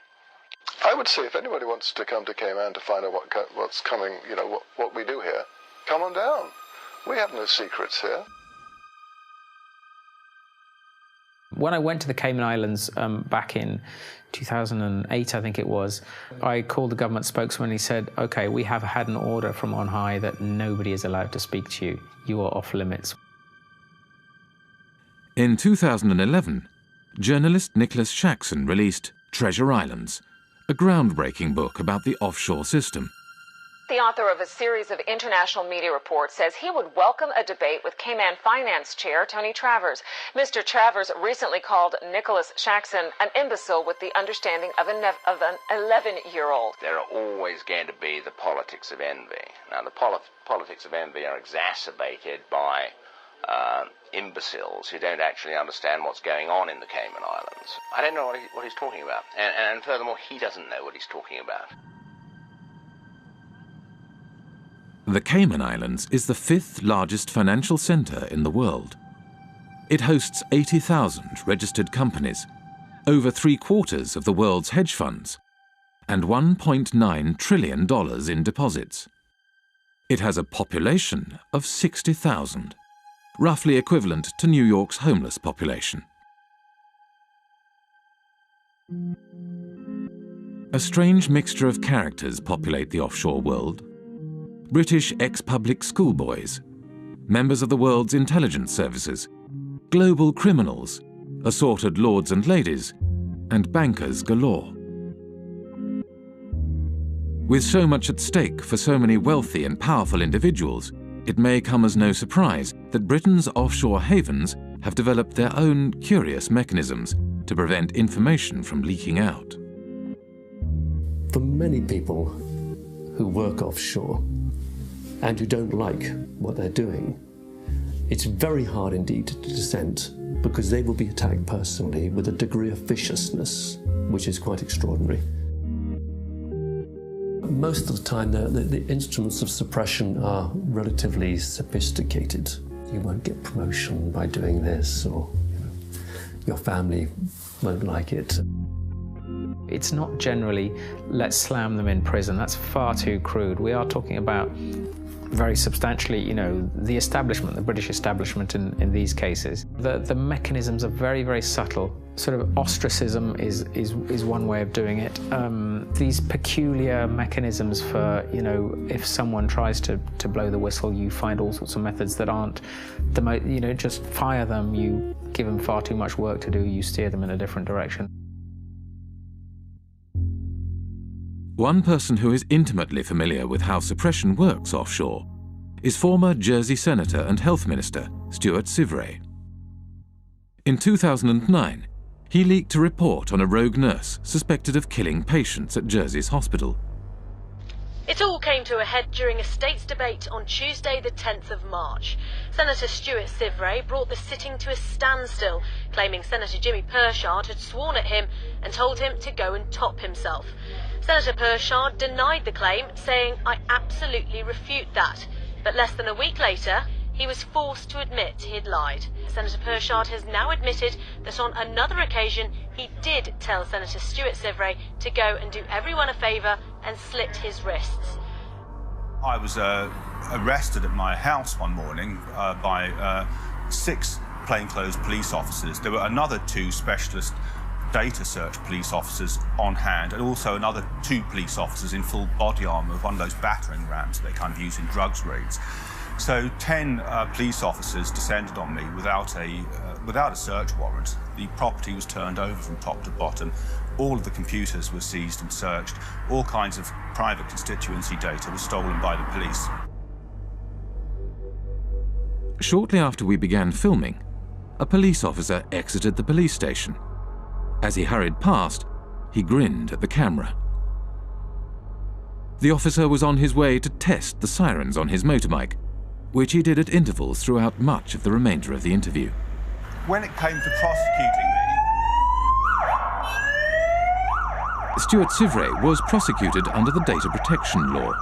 S22: I would say if anybody wants to come to Cayman to find out what's coming, you know, what we do here, come on down. We have no secrets here.
S3: When I went to the Cayman Islands back in 2008, I think it was, I called the government spokesman and he said, OK, we have had an order from on high that nobody is allowed to speak to you. You are off limits.
S2: In 2011, journalist Nicholas Shaxson released Treasure Islands, a groundbreaking book about the offshore system.
S16: The author of a series of international media reports says he would welcome a debate with Cayman Finance Chair Tony Travers. Mr. Travers recently called Nicholas Shaxson an imbecile with the understanding of an 11-year-old.
S23: There are always going to be the politics of envy. Now, the politics of envy are exacerbated by imbeciles who don't actually understand what's going on in the Cayman Islands. I don't know what he's talking about. And furthermore, he doesn't know what he's talking about.
S2: The Cayman Islands is the 5th largest financial centre in the world. It hosts 80,000 registered companies, over 3/4 of the world's hedge funds, and $1.9 trillion in deposits. It has a population of 60,000, roughly equivalent to New York's homeless population. A strange mixture of characters populate the offshore world. British ex-public schoolboys, members of the world's intelligence services, global criminals, assorted lords and ladies, and bankers galore. With so much at stake for so many wealthy and powerful individuals, it may come as no surprise that Britain's offshore havens have developed their own curious mechanisms to prevent information from leaking out.
S15: For many people who work offshore and who don't like what they're doing, it's very hard indeed to dissent, because they will be attacked personally with a degree of viciousness which is quite extraordinary. Most of the time the instruments of suppression are relatively sophisticated. You won't get promotion by doing this, or your family won't like it.
S3: It's not generally, let's slam them in prison. That's far too crude. We are talking about very substantially, the establishment, the British establishment in these cases. The mechanisms are very, very subtle. Sort of ostracism is one way of doing it. These peculiar mechanisms for, if someone tries to blow the whistle, you find all sorts of methods that aren't the just fire them, you give them far too much work to do, you steer them in a different direction.
S2: One person who is intimately familiar with how suppression works offshore is former Jersey Senator and Health Minister Stuart Sivray. In 2009, he leaked a report on a rogue nurse suspected of killing patients at Jersey's hospital.
S24: It all came to a head during a state's debate on Tuesday the 10th of March. Senator Stuart Sivray brought the sitting to a standstill, claiming Senator Jimmy Pershard had sworn at him and told him to go and top himself. Senator Pershard denied the claim, saying, "I absolutely refute that." But less than a week later, he was forced to admit he'd lied. Senator Pershard has now admitted that on another occasion he did tell Senator Stuart Sivray to go and do everyone a favour and slit his wrists.
S5: I was arrested at my house one morning by 6 plainclothes police officers. There were another 2 specialist data search police officers on hand, and also another 2 police officers in full body armour, one of those battering rams they kind of use in drugs raids. So 10 police officers descended on me without a search warrant. The property was turned over from top to bottom. All of the computers were seized and searched. All kinds of private constituency data was stolen by the police.
S2: Shortly after we began filming, a police officer exited the police station. As he hurried past, he grinned at the camera. The officer was on his way to test the sirens on his motorbike, which he did at intervals throughout much of the remainder of the interview.
S5: When it came to prosecuting me,
S2: Stuart Sivray was prosecuted under the data protection law.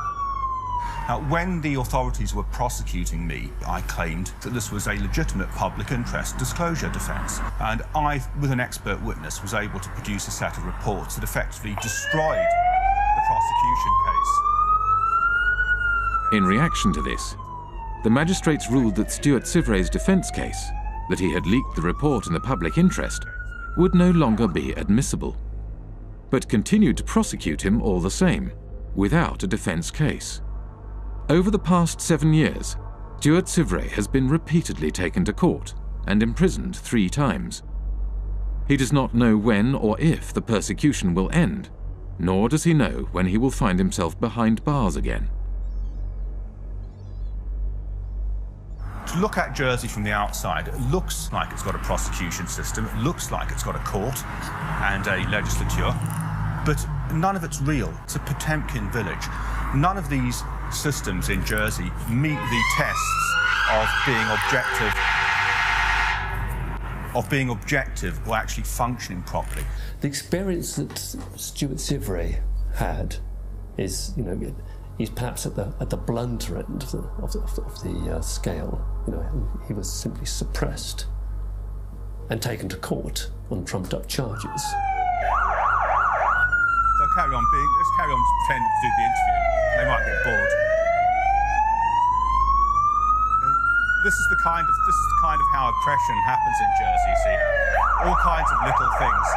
S5: Now, when the authorities were prosecuting me, I claimed that this was a legitimate public interest disclosure defence. And I, with an expert witness, was able to produce a set of reports that effectively destroyed the prosecution case.
S2: In reaction to this, the magistrates ruled that Stuart Sivray's defence case, that he had leaked the report in the public interest, would no longer be admissible, but continued to prosecute him all the same, without a defence case. Over the past 7 years, Stuart Sivray has been repeatedly taken to court and imprisoned 3 times. He does not know when or if the persecution will end, nor does he know when he will find himself behind bars again.
S5: To look at Jersey from the outside, it looks like it's got a prosecution system, it looks like it's got a court and a legislature, but none of it's real. It's a Potemkin village. None of these systems in Jersey meet the tests of being objective or actually functioning properly.
S15: The experience that Stuart Sivray had is, he's perhaps at the blunter end of the scale. He was simply suppressed and taken to court on trumped-up charges.
S5: So let's carry on pretending to do the interview. They might get bored. This is the kind of how oppression happens in Jersey. You see, all kinds of little things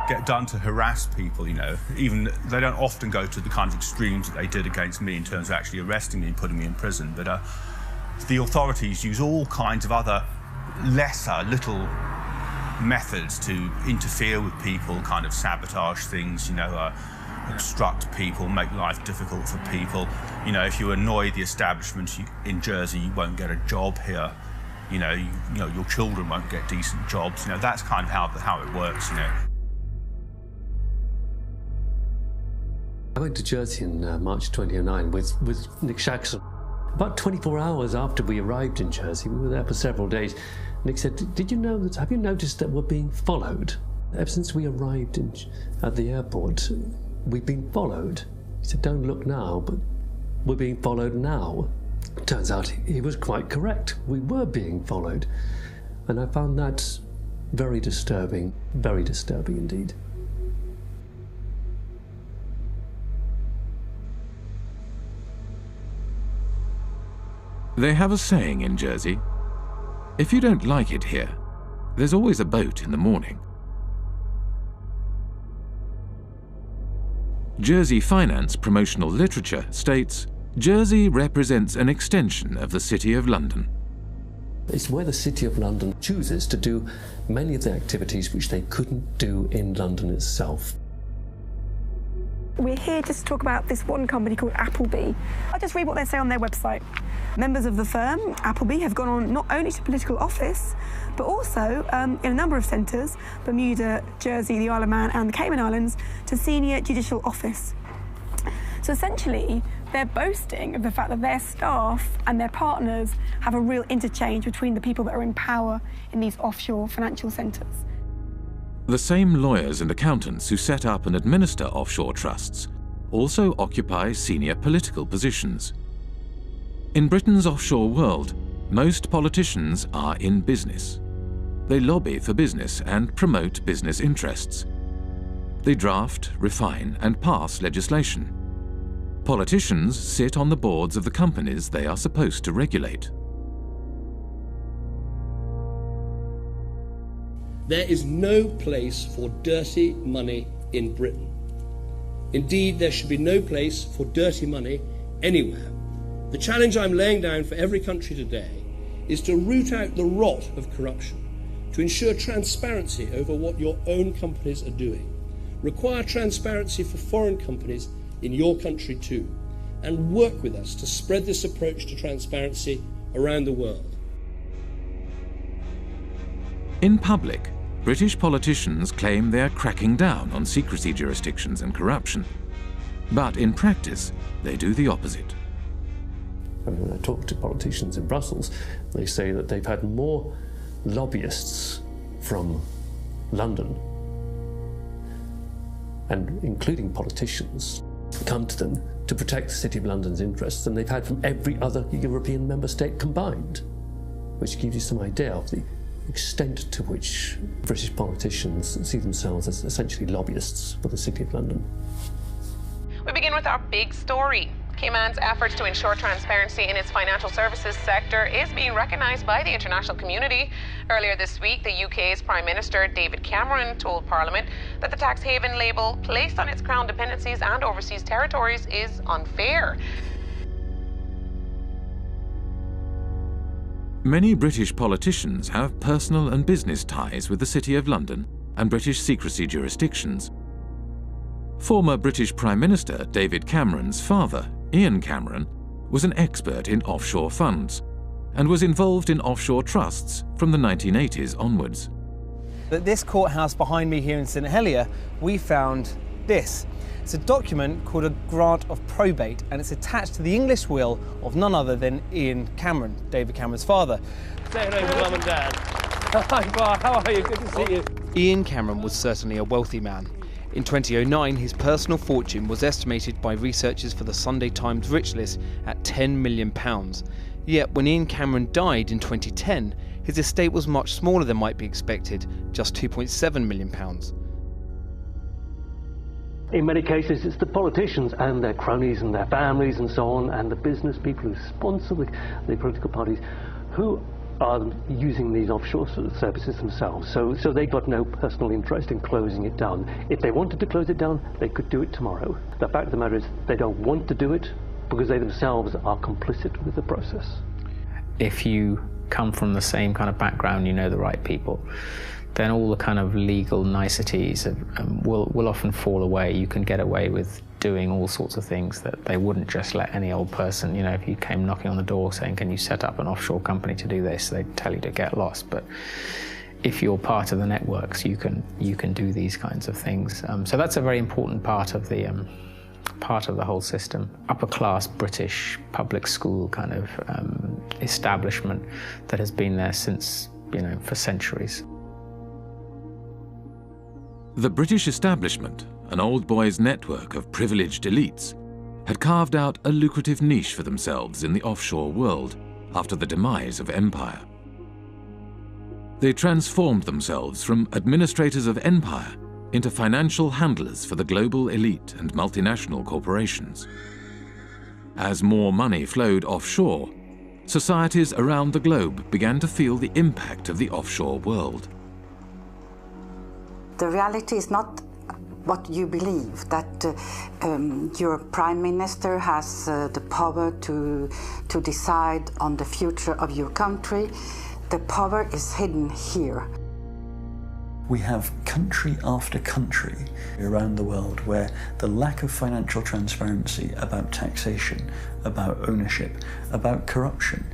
S5: get done to harass people. Even they don't often go to the kind of extremes that they did against me in terms of actually arresting me and putting me in prison. But the authorities use all kinds of other lesser little methods to interfere with people, kind of sabotage things. Obstruct people, make life difficult for people. If you annoy the establishment in Jersey, you won't get a job here. Your children won't get decent jobs. That's kind of how it works.
S15: I went to Jersey in March 2009 with Nick Shaxson. About 24 hours after we arrived in Jersey, we were there for several days. Nick said, have you noticed that we're being followed? Ever since we arrived at the airport, we've been followed. He said, don't look now, but we're being followed now. Turns out he was quite correct. We were being followed. And I found that very disturbing indeed.
S2: They have a saying in Jersey, if you don't like it here, there's always a boat in the morning. Jersey Finance promotional literature states, Jersey represents an extension of the City of London.
S15: It's where the City of London chooses to do many of the activities which they couldn't do in London itself.
S8: We're here just to talk about this one company called Appleby. I'll just read what they say on their website. Members of the firm, Appleby, have gone on not only to political office, but also in a number of centres, Bermuda, Jersey, the Isle of Man and the Cayman Islands, to senior judicial office. So essentially, they're boasting of the fact that their staff and their partners have a real interchange between the people that are in power in these offshore financial centres.
S2: The same lawyers and accountants who set up and administer offshore trusts also occupy senior political positions. In Britain's offshore world, Most politicians are in business. They lobby for business and promote business interests. They draft, refine, and pass legislation. Politicians sit on the boards of the companies they are supposed to regulate.
S10: There is no place for dirty money in Britain. Indeed, there should be no place for dirty money anywhere. The challenge I'm laying down for every country today is to root out the rot of corruption, to ensure transparency over what your own companies are doing, require transparency for foreign companies in your country too, and work with us to spread this approach to transparency around the world.
S2: In public, British politicians claim they are cracking down on secrecy jurisdictions and corruption. But in practice, they do the opposite.
S15: When I talk to politicians in Brussels, they say that they've had more lobbyists from London, and including politicians, come to them to protect the City of London's interests than they've had from every other European member state combined, which gives you some idea of the extent to which British politicians see themselves as essentially lobbyists for the City of London.
S16: We begin with our big story. Cayman's efforts to ensure transparency in its financial services sector is being recognised by the international community. Earlier this week, the UK's Prime Minister David Cameron told Parliament that the tax haven label placed on its crown dependencies and overseas territories is unfair.
S2: Many British politicians have personal and business ties with the City of London and British secrecy jurisdictions. Former British Prime Minister David Cameron's father, Ian Cameron, was an expert in offshore funds and was involved in offshore trusts from the 1980s onwards.
S11: At this courthouse behind me here in St Helier, we found this. It's a document called a grant of probate, and it's attached to the English will of none other than Ian Cameron, David Cameron's father.
S10: Say hello to Mum and Dad. Hi, Bar, how are you? Good to see you.
S11: Ian Cameron was certainly a wealthy man. In 2009, his personal fortune was estimated by researchers for the Sunday Times Rich List at £10 million. Yet when Ian Cameron died in 2010, his estate was much smaller than might be expected, just £2.7 million.
S15: In many cases, it's the politicians and their cronies and their families and so on, and the business people who sponsor the political parties who are using these offshore services themselves. So they've got no personal interest in closing it down. If they wanted to close it down, they could do it tomorrow. The fact of the matter is they don't want to do it because they themselves are complicit with the process.
S3: If you come from the same kind of background, you know the right people, then all the kind of legal niceties will often fall away. You can get away with doing all sorts of things that they wouldn't just let any old person, you know, if you came knocking on the door saying, can you set up an offshore company to do this, they'd tell you to get lost. But if you're part of the networks, you can do these kinds of things. So that's a very important part of the whole system. Upper class British public school kind of establishment that has been there since, you know, for centuries.
S2: The British establishment, an old boys' network of privileged elites, had carved out a lucrative niche for themselves in the offshore world after the demise of empire. They transformed themselves from administrators of empire into financial handlers for the global elite and multinational corporations. As more money flowed offshore, societies around the globe began to feel the impact of the offshore world.
S18: The reality is not what you believe, that your prime minister has the power to decide on the future of your country. The power is hidden here.
S7: We have country after country around the world where the lack of financial transparency about taxation, about ownership, about corruption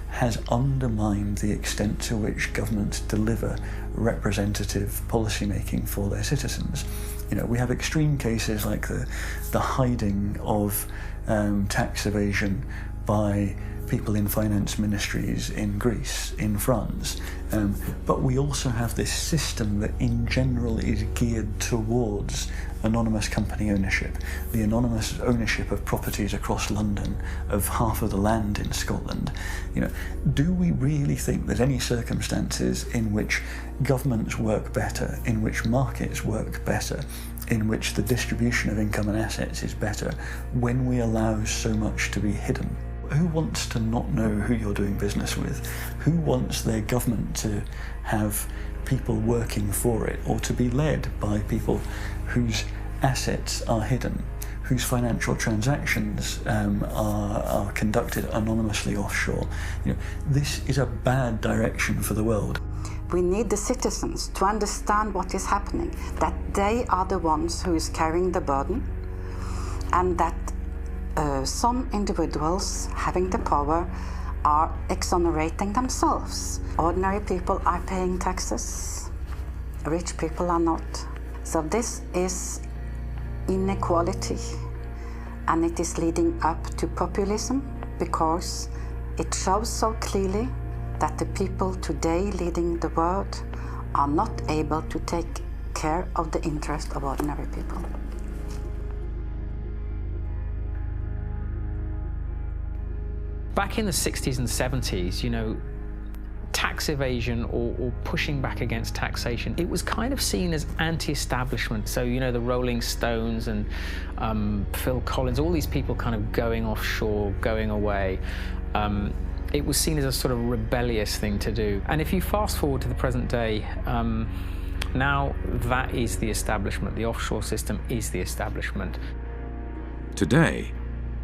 S7: has undermined the extent to which governments deliver representative policymaking for their citizens. You know, we have extreme cases like the hiding of tax evasion by people in finance ministries in Greece, in France, but we also have this system that in general is geared towards anonymous company ownership, the anonymous ownership of properties across London, of half of the land in Scotland. Do we really think there's any circumstances in which governments work better, in which markets work better, in which the distribution of income and assets is better, when we allow so much to be hidden? Who wants to not know who you're doing business with? Who wants their government to have people working for it, or to be led by people whose assets are hidden, whose financial transactions are conducted anonymously offshore? This is a bad direction for the world.
S18: We need the citizens to understand what is happening, that they are the ones who is carrying the burden, and that some individuals having the power are exonerating themselves. Ordinary people are paying taxes, rich people are not. So this is inequality, and it is leading up to populism, because it shows so clearly that the people today leading the world are not able to take care of the interest of ordinary people.
S3: Back in the 60s and 70s, tax evasion or pushing back against taxation, it was kind of seen as anti-establishment. So, the Rolling Stones and Phil Collins, all these people kind of going offshore, going away. It was seen as a sort of rebellious thing to do. And if you fast forward to the present day, now that is the establishment. The offshore system is the establishment.
S2: Today,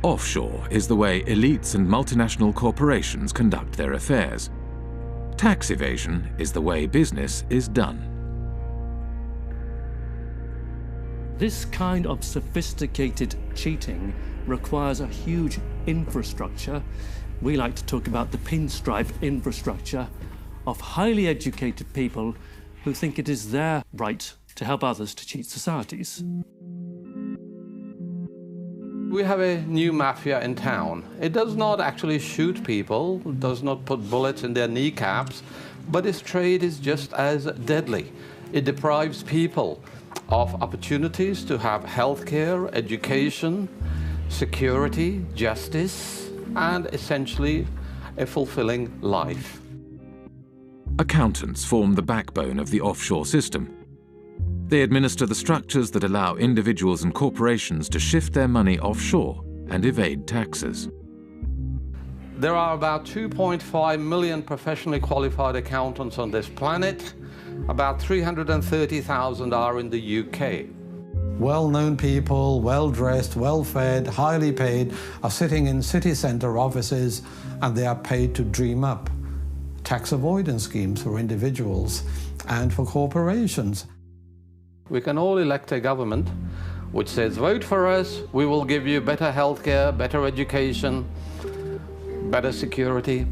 S2: offshore is the way elites and multinational corporations conduct their affairs. Tax evasion is the way business is done.
S15: This kind of sophisticated cheating requires a huge infrastructure. We like to talk about the pinstripe infrastructure of highly educated people who think it is their right to help others to cheat societies.
S12: We have a new mafia in town. It does not actually shoot people, does not put bullets in their kneecaps, but its trade is just as deadly. It deprives people of opportunities to have healthcare, education, security, justice, and essentially a fulfilling life.
S2: Accountants form the backbone of the offshore system. They administer the structures that allow individuals and corporations to shift their money offshore and evade taxes.
S12: There are about 2.5 million professionally qualified accountants on this planet. About 330,000 are in the UK.
S13: Well-known people, well-dressed, well-fed, highly paid, are sitting in city centre offices, and they are paid to dream up tax avoidance schemes for individuals and for corporations.
S12: We can all elect a government which says, vote for us, we will give you better healthcare, better education, better security.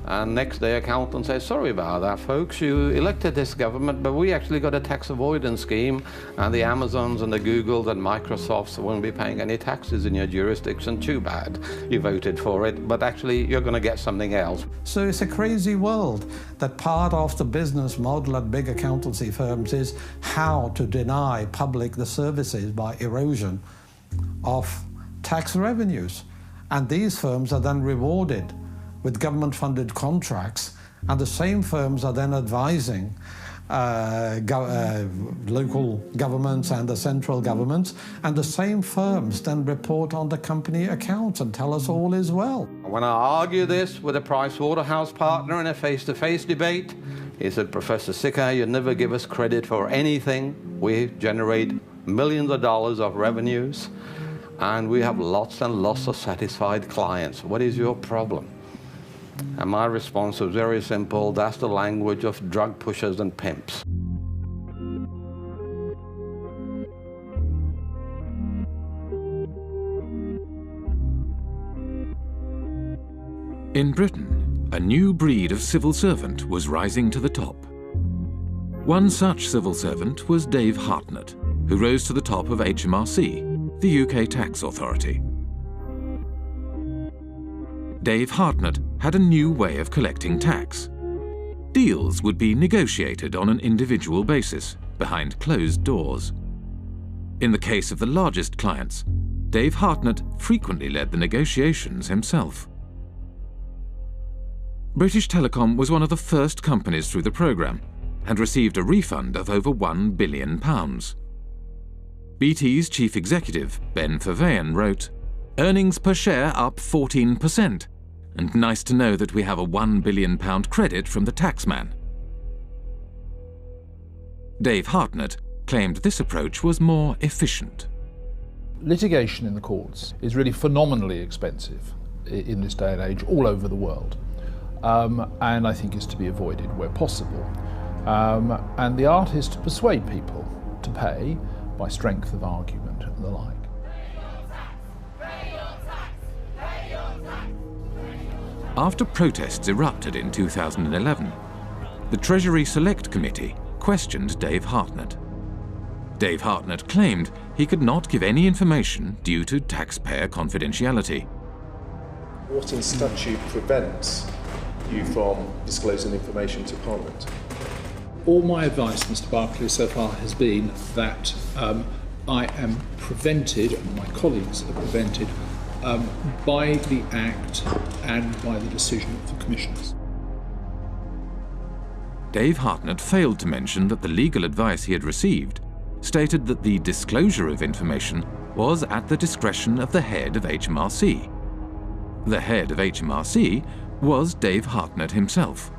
S12: And next day accountants say, sorry about that, folks, you elected this government, but we actually got a tax avoidance scheme, and the Amazons and the Googles and Microsofts won't be paying any taxes in your jurisdiction. Too bad. You voted for it, but actually you're going to get something else.
S13: So it's a crazy world that part of the business model at big accountancy firms is how to deny public the services by erosion of tax revenues. And these firms are then rewarded with government-funded contracts, and the same firms are then advising local governments and the central governments, and the same firms then report on the company accounts and tell us all is well.
S12: When I argue this with a Pricewaterhouse partner in a face-to-face debate, he said, Professor Sicker, you never give us credit for anything. We generate millions of dollars of revenues, and we have lots and lots of satisfied clients. What is your problem? And my response was very simple: that's the language of drug pushers and pimps.
S2: In Britain, a new breed of civil servant was rising to the top. One such civil servant was Dave Hartnett, who rose to the top of HMRC, the UK tax authority. Dave Hartnett had a new way of collecting tax. Deals would be negotiated on an individual basis, behind closed doors. In the case of the largest clients, Dave Hartnett frequently led the negotiations himself. British Telecom was one of the first companies through the programme and received a refund of over £1 billion. BT's chief executive, Ben Verweyen, wrote, "Earnings per share up 14%, and nice to know that we have a £1 billion credit from the taxman." Dave Hartnett claimed this approach was more efficient.
S6: Litigation in the courts is really phenomenally expensive in this day and age all over the world, and I think is to be avoided where possible. And the art is to persuade people to pay by strength of argument and the like.
S2: After protests erupted in 2011, the Treasury Select Committee questioned Dave Hartnett. Dave Hartnett claimed he could not give any information due to taxpayer confidentiality.
S14: What in statute prevents you from disclosing information to Parliament?
S6: All my advice, Mr. Barclay, so far has been that I am prevented, and my colleagues are prevented, by the Act and by the decision of the Commissioners.
S2: Dave Hartnett failed to mention that the legal advice he had received stated that the disclosure of information was at the discretion of the head of HMRC. The head of HMRC was Dave Hartnett himself.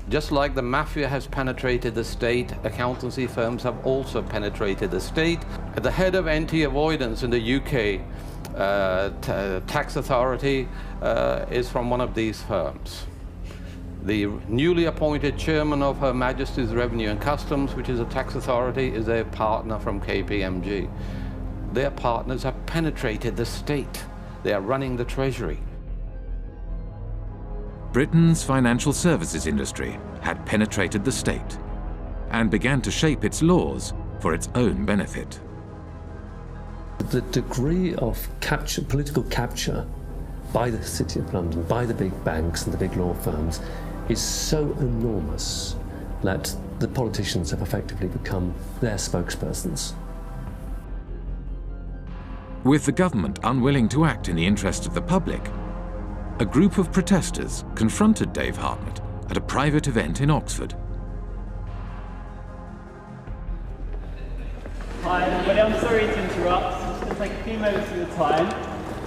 S12: Just like the mafia has penetrated the state, accountancy firms have also penetrated the state. The head of anti-avoidance in the UK tax authority is from one of these firms. The newly appointed chairman of Her Majesty's Revenue and Customs, which is a tax authority, is a partner from KPMG. Their partners have penetrated the state. They are running the Treasury.
S2: Britain's financial services industry had penetrated the state and began to shape its laws for its own benefit.
S15: The degree of political capture by the City of London, by the big banks and the big law firms, is so enormous that the politicians have effectively become their spokespersons.
S2: With the government unwilling to act in the interest of the public, a group of protesters confronted Dave Hartnett at a private event in Oxford.
S17: Hi everybody, I'm sorry to interrupt. I'm just going to take a few moments of your time.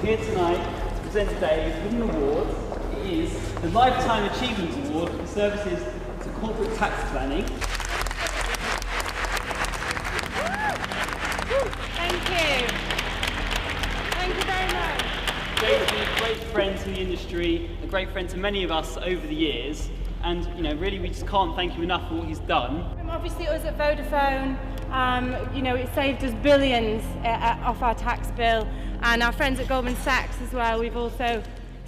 S17: Here tonight to present Dave with an award. It is the Lifetime Achievement Award for services to corporate tax planning.
S20: Thank you. Thank you very much.
S17: Dave's been a great friend to the industry, a great friend to many of us over the years, and really we just can't thank him enough for what he's done.
S20: Obviously us at Vodafone, it saved us billions off our tax bill, and our friends at Goldman Sachs as well, we've also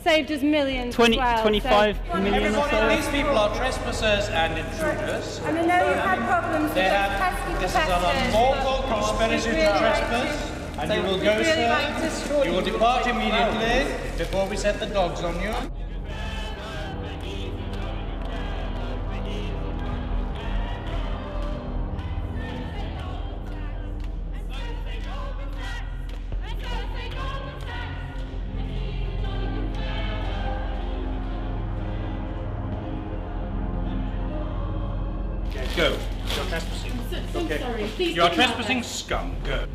S20: saved us millions as well.
S17: 25 million or so.
S25: These people are trespassers and intruders.
S20: And I know you've had problems with those pesky
S25: This is an unlawful conspiracy to trespass. And you will go, sir. You will depart immediately before we set the dogs on you. Go. You're trespassing.
S20: So sorry. Please
S25: you are trespassing, scum. Go.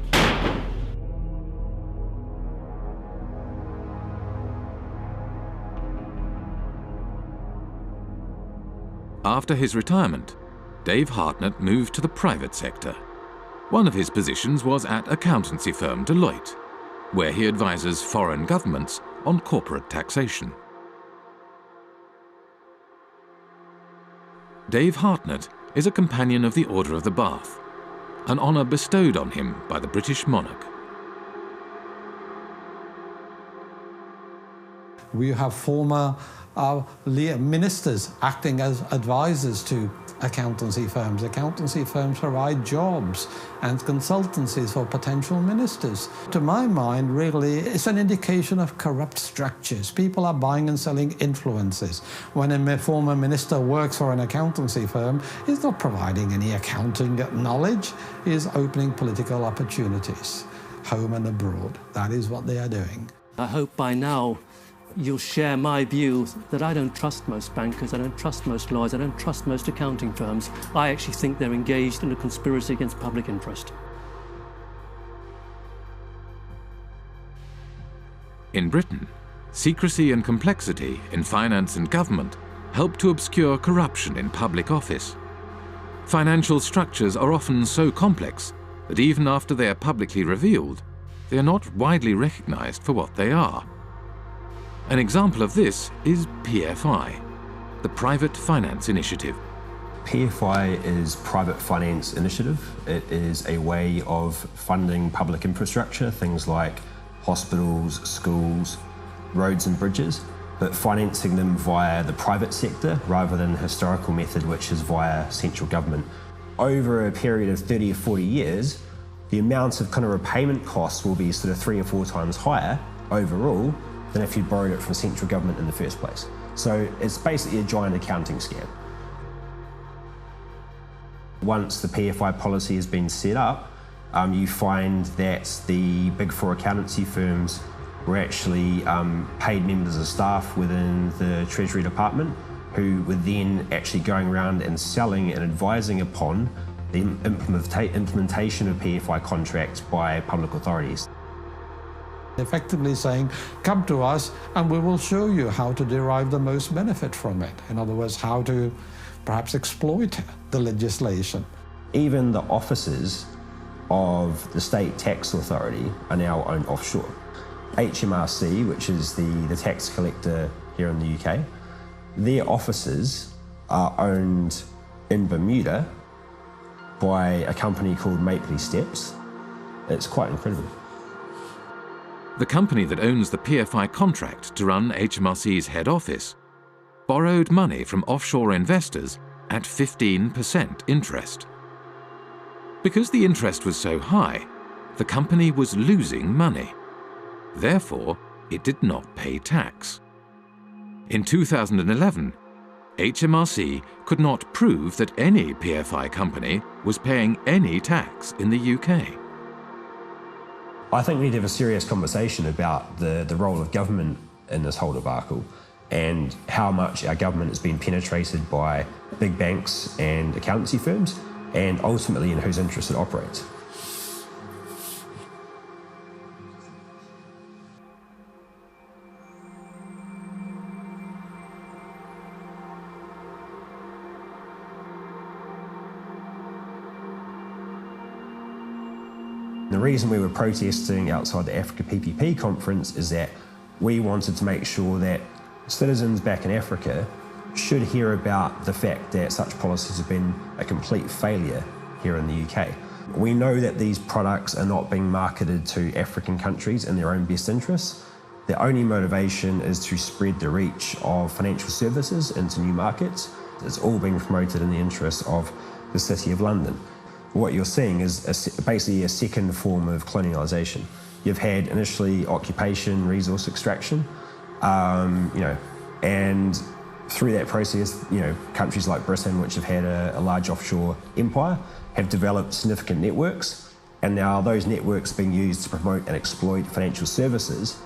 S2: After his retirement, Dave Hartnett moved to the private sector. One of his positions was at accountancy firm Deloitte, where he advises foreign governments on corporate taxation. Dave Hartnett is a companion of the Order of the Bath, an honour bestowed on him by the British monarch.
S13: We have former ministers acting as advisors to accountancy firms. Accountancy firms provide jobs and consultancies for potential ministers. To my mind, really, it's an indication of corrupt structures. People are buying and selling influences. When a former minister works for an accountancy firm, he's not providing any accounting knowledge. He's opening political opportunities, home and abroad. That is what they are doing.
S15: I hope by now you'll share my view that I don't trust most bankers, I don't trust most lawyers, I don't trust most accounting firms. I actually think they're engaged in a conspiracy against public interest.
S2: In Britain, secrecy and complexity in finance and government help to obscure corruption in public office. Financial structures are often so complex that even after they are publicly revealed, they are not widely recognized for what they are. An example of this is PFI, the Private Finance Initiative.
S1: PFI is Private Finance Initiative. It is a way of funding public infrastructure, things like hospitals, schools, roads and bridges, but financing them via the private sector rather than the historical method, which is via central government. Over a period of 30 or 40 years, the amount of kind of repayment costs will be sort of 3 or 4 times higher overall than if you'd borrowed it from central government in the first place. So it's basically a giant accounting scam. Once the PFI policy has been set up, you find that the big 4 accountancy firms were actually paid members of staff within the Treasury Department who were then actually going around and selling and advising upon the implementation of PFI contracts by public authorities.
S13: Effectively saying, come to us and we will show you how to derive the most benefit from it. In other words, how to perhaps exploit the legislation.
S1: Even the offices of the state tax authority are now owned offshore. HMRC, which is the tax collector here in the UK, their offices are owned in Bermuda by a company called Mapley Steps. It's quite incredible.
S2: The company that owns the PFI contract to run HMRC's head office borrowed money from offshore investors at 15% interest. Because the interest was so high, the company was losing money. Therefore, it did not pay tax. In 2011, HMRC could not prove that any PFI company was paying any tax in the UK.
S1: I think we need to have a serious conversation about the role of government in this whole debacle and how much our government has been penetrated by big banks and accountancy firms, and ultimately in whose interest it operates. The reason we were protesting outside the Africa PPP conference is that we wanted to make sure that citizens back in Africa should hear about the fact that such policies have been a complete failure here in the UK. We know that these products are not being marketed to African countries in their own best interests. Their only motivation is to spread the reach of financial services into new markets. It's all being promoted in the interest of the City of London. What you're seeing is basically a second form of colonialisation. You've had initially occupation, resource extraction, and through that process, countries like Britain, which have had a large offshore empire, have developed significant networks, and now those networks are being used to promote and exploit financial services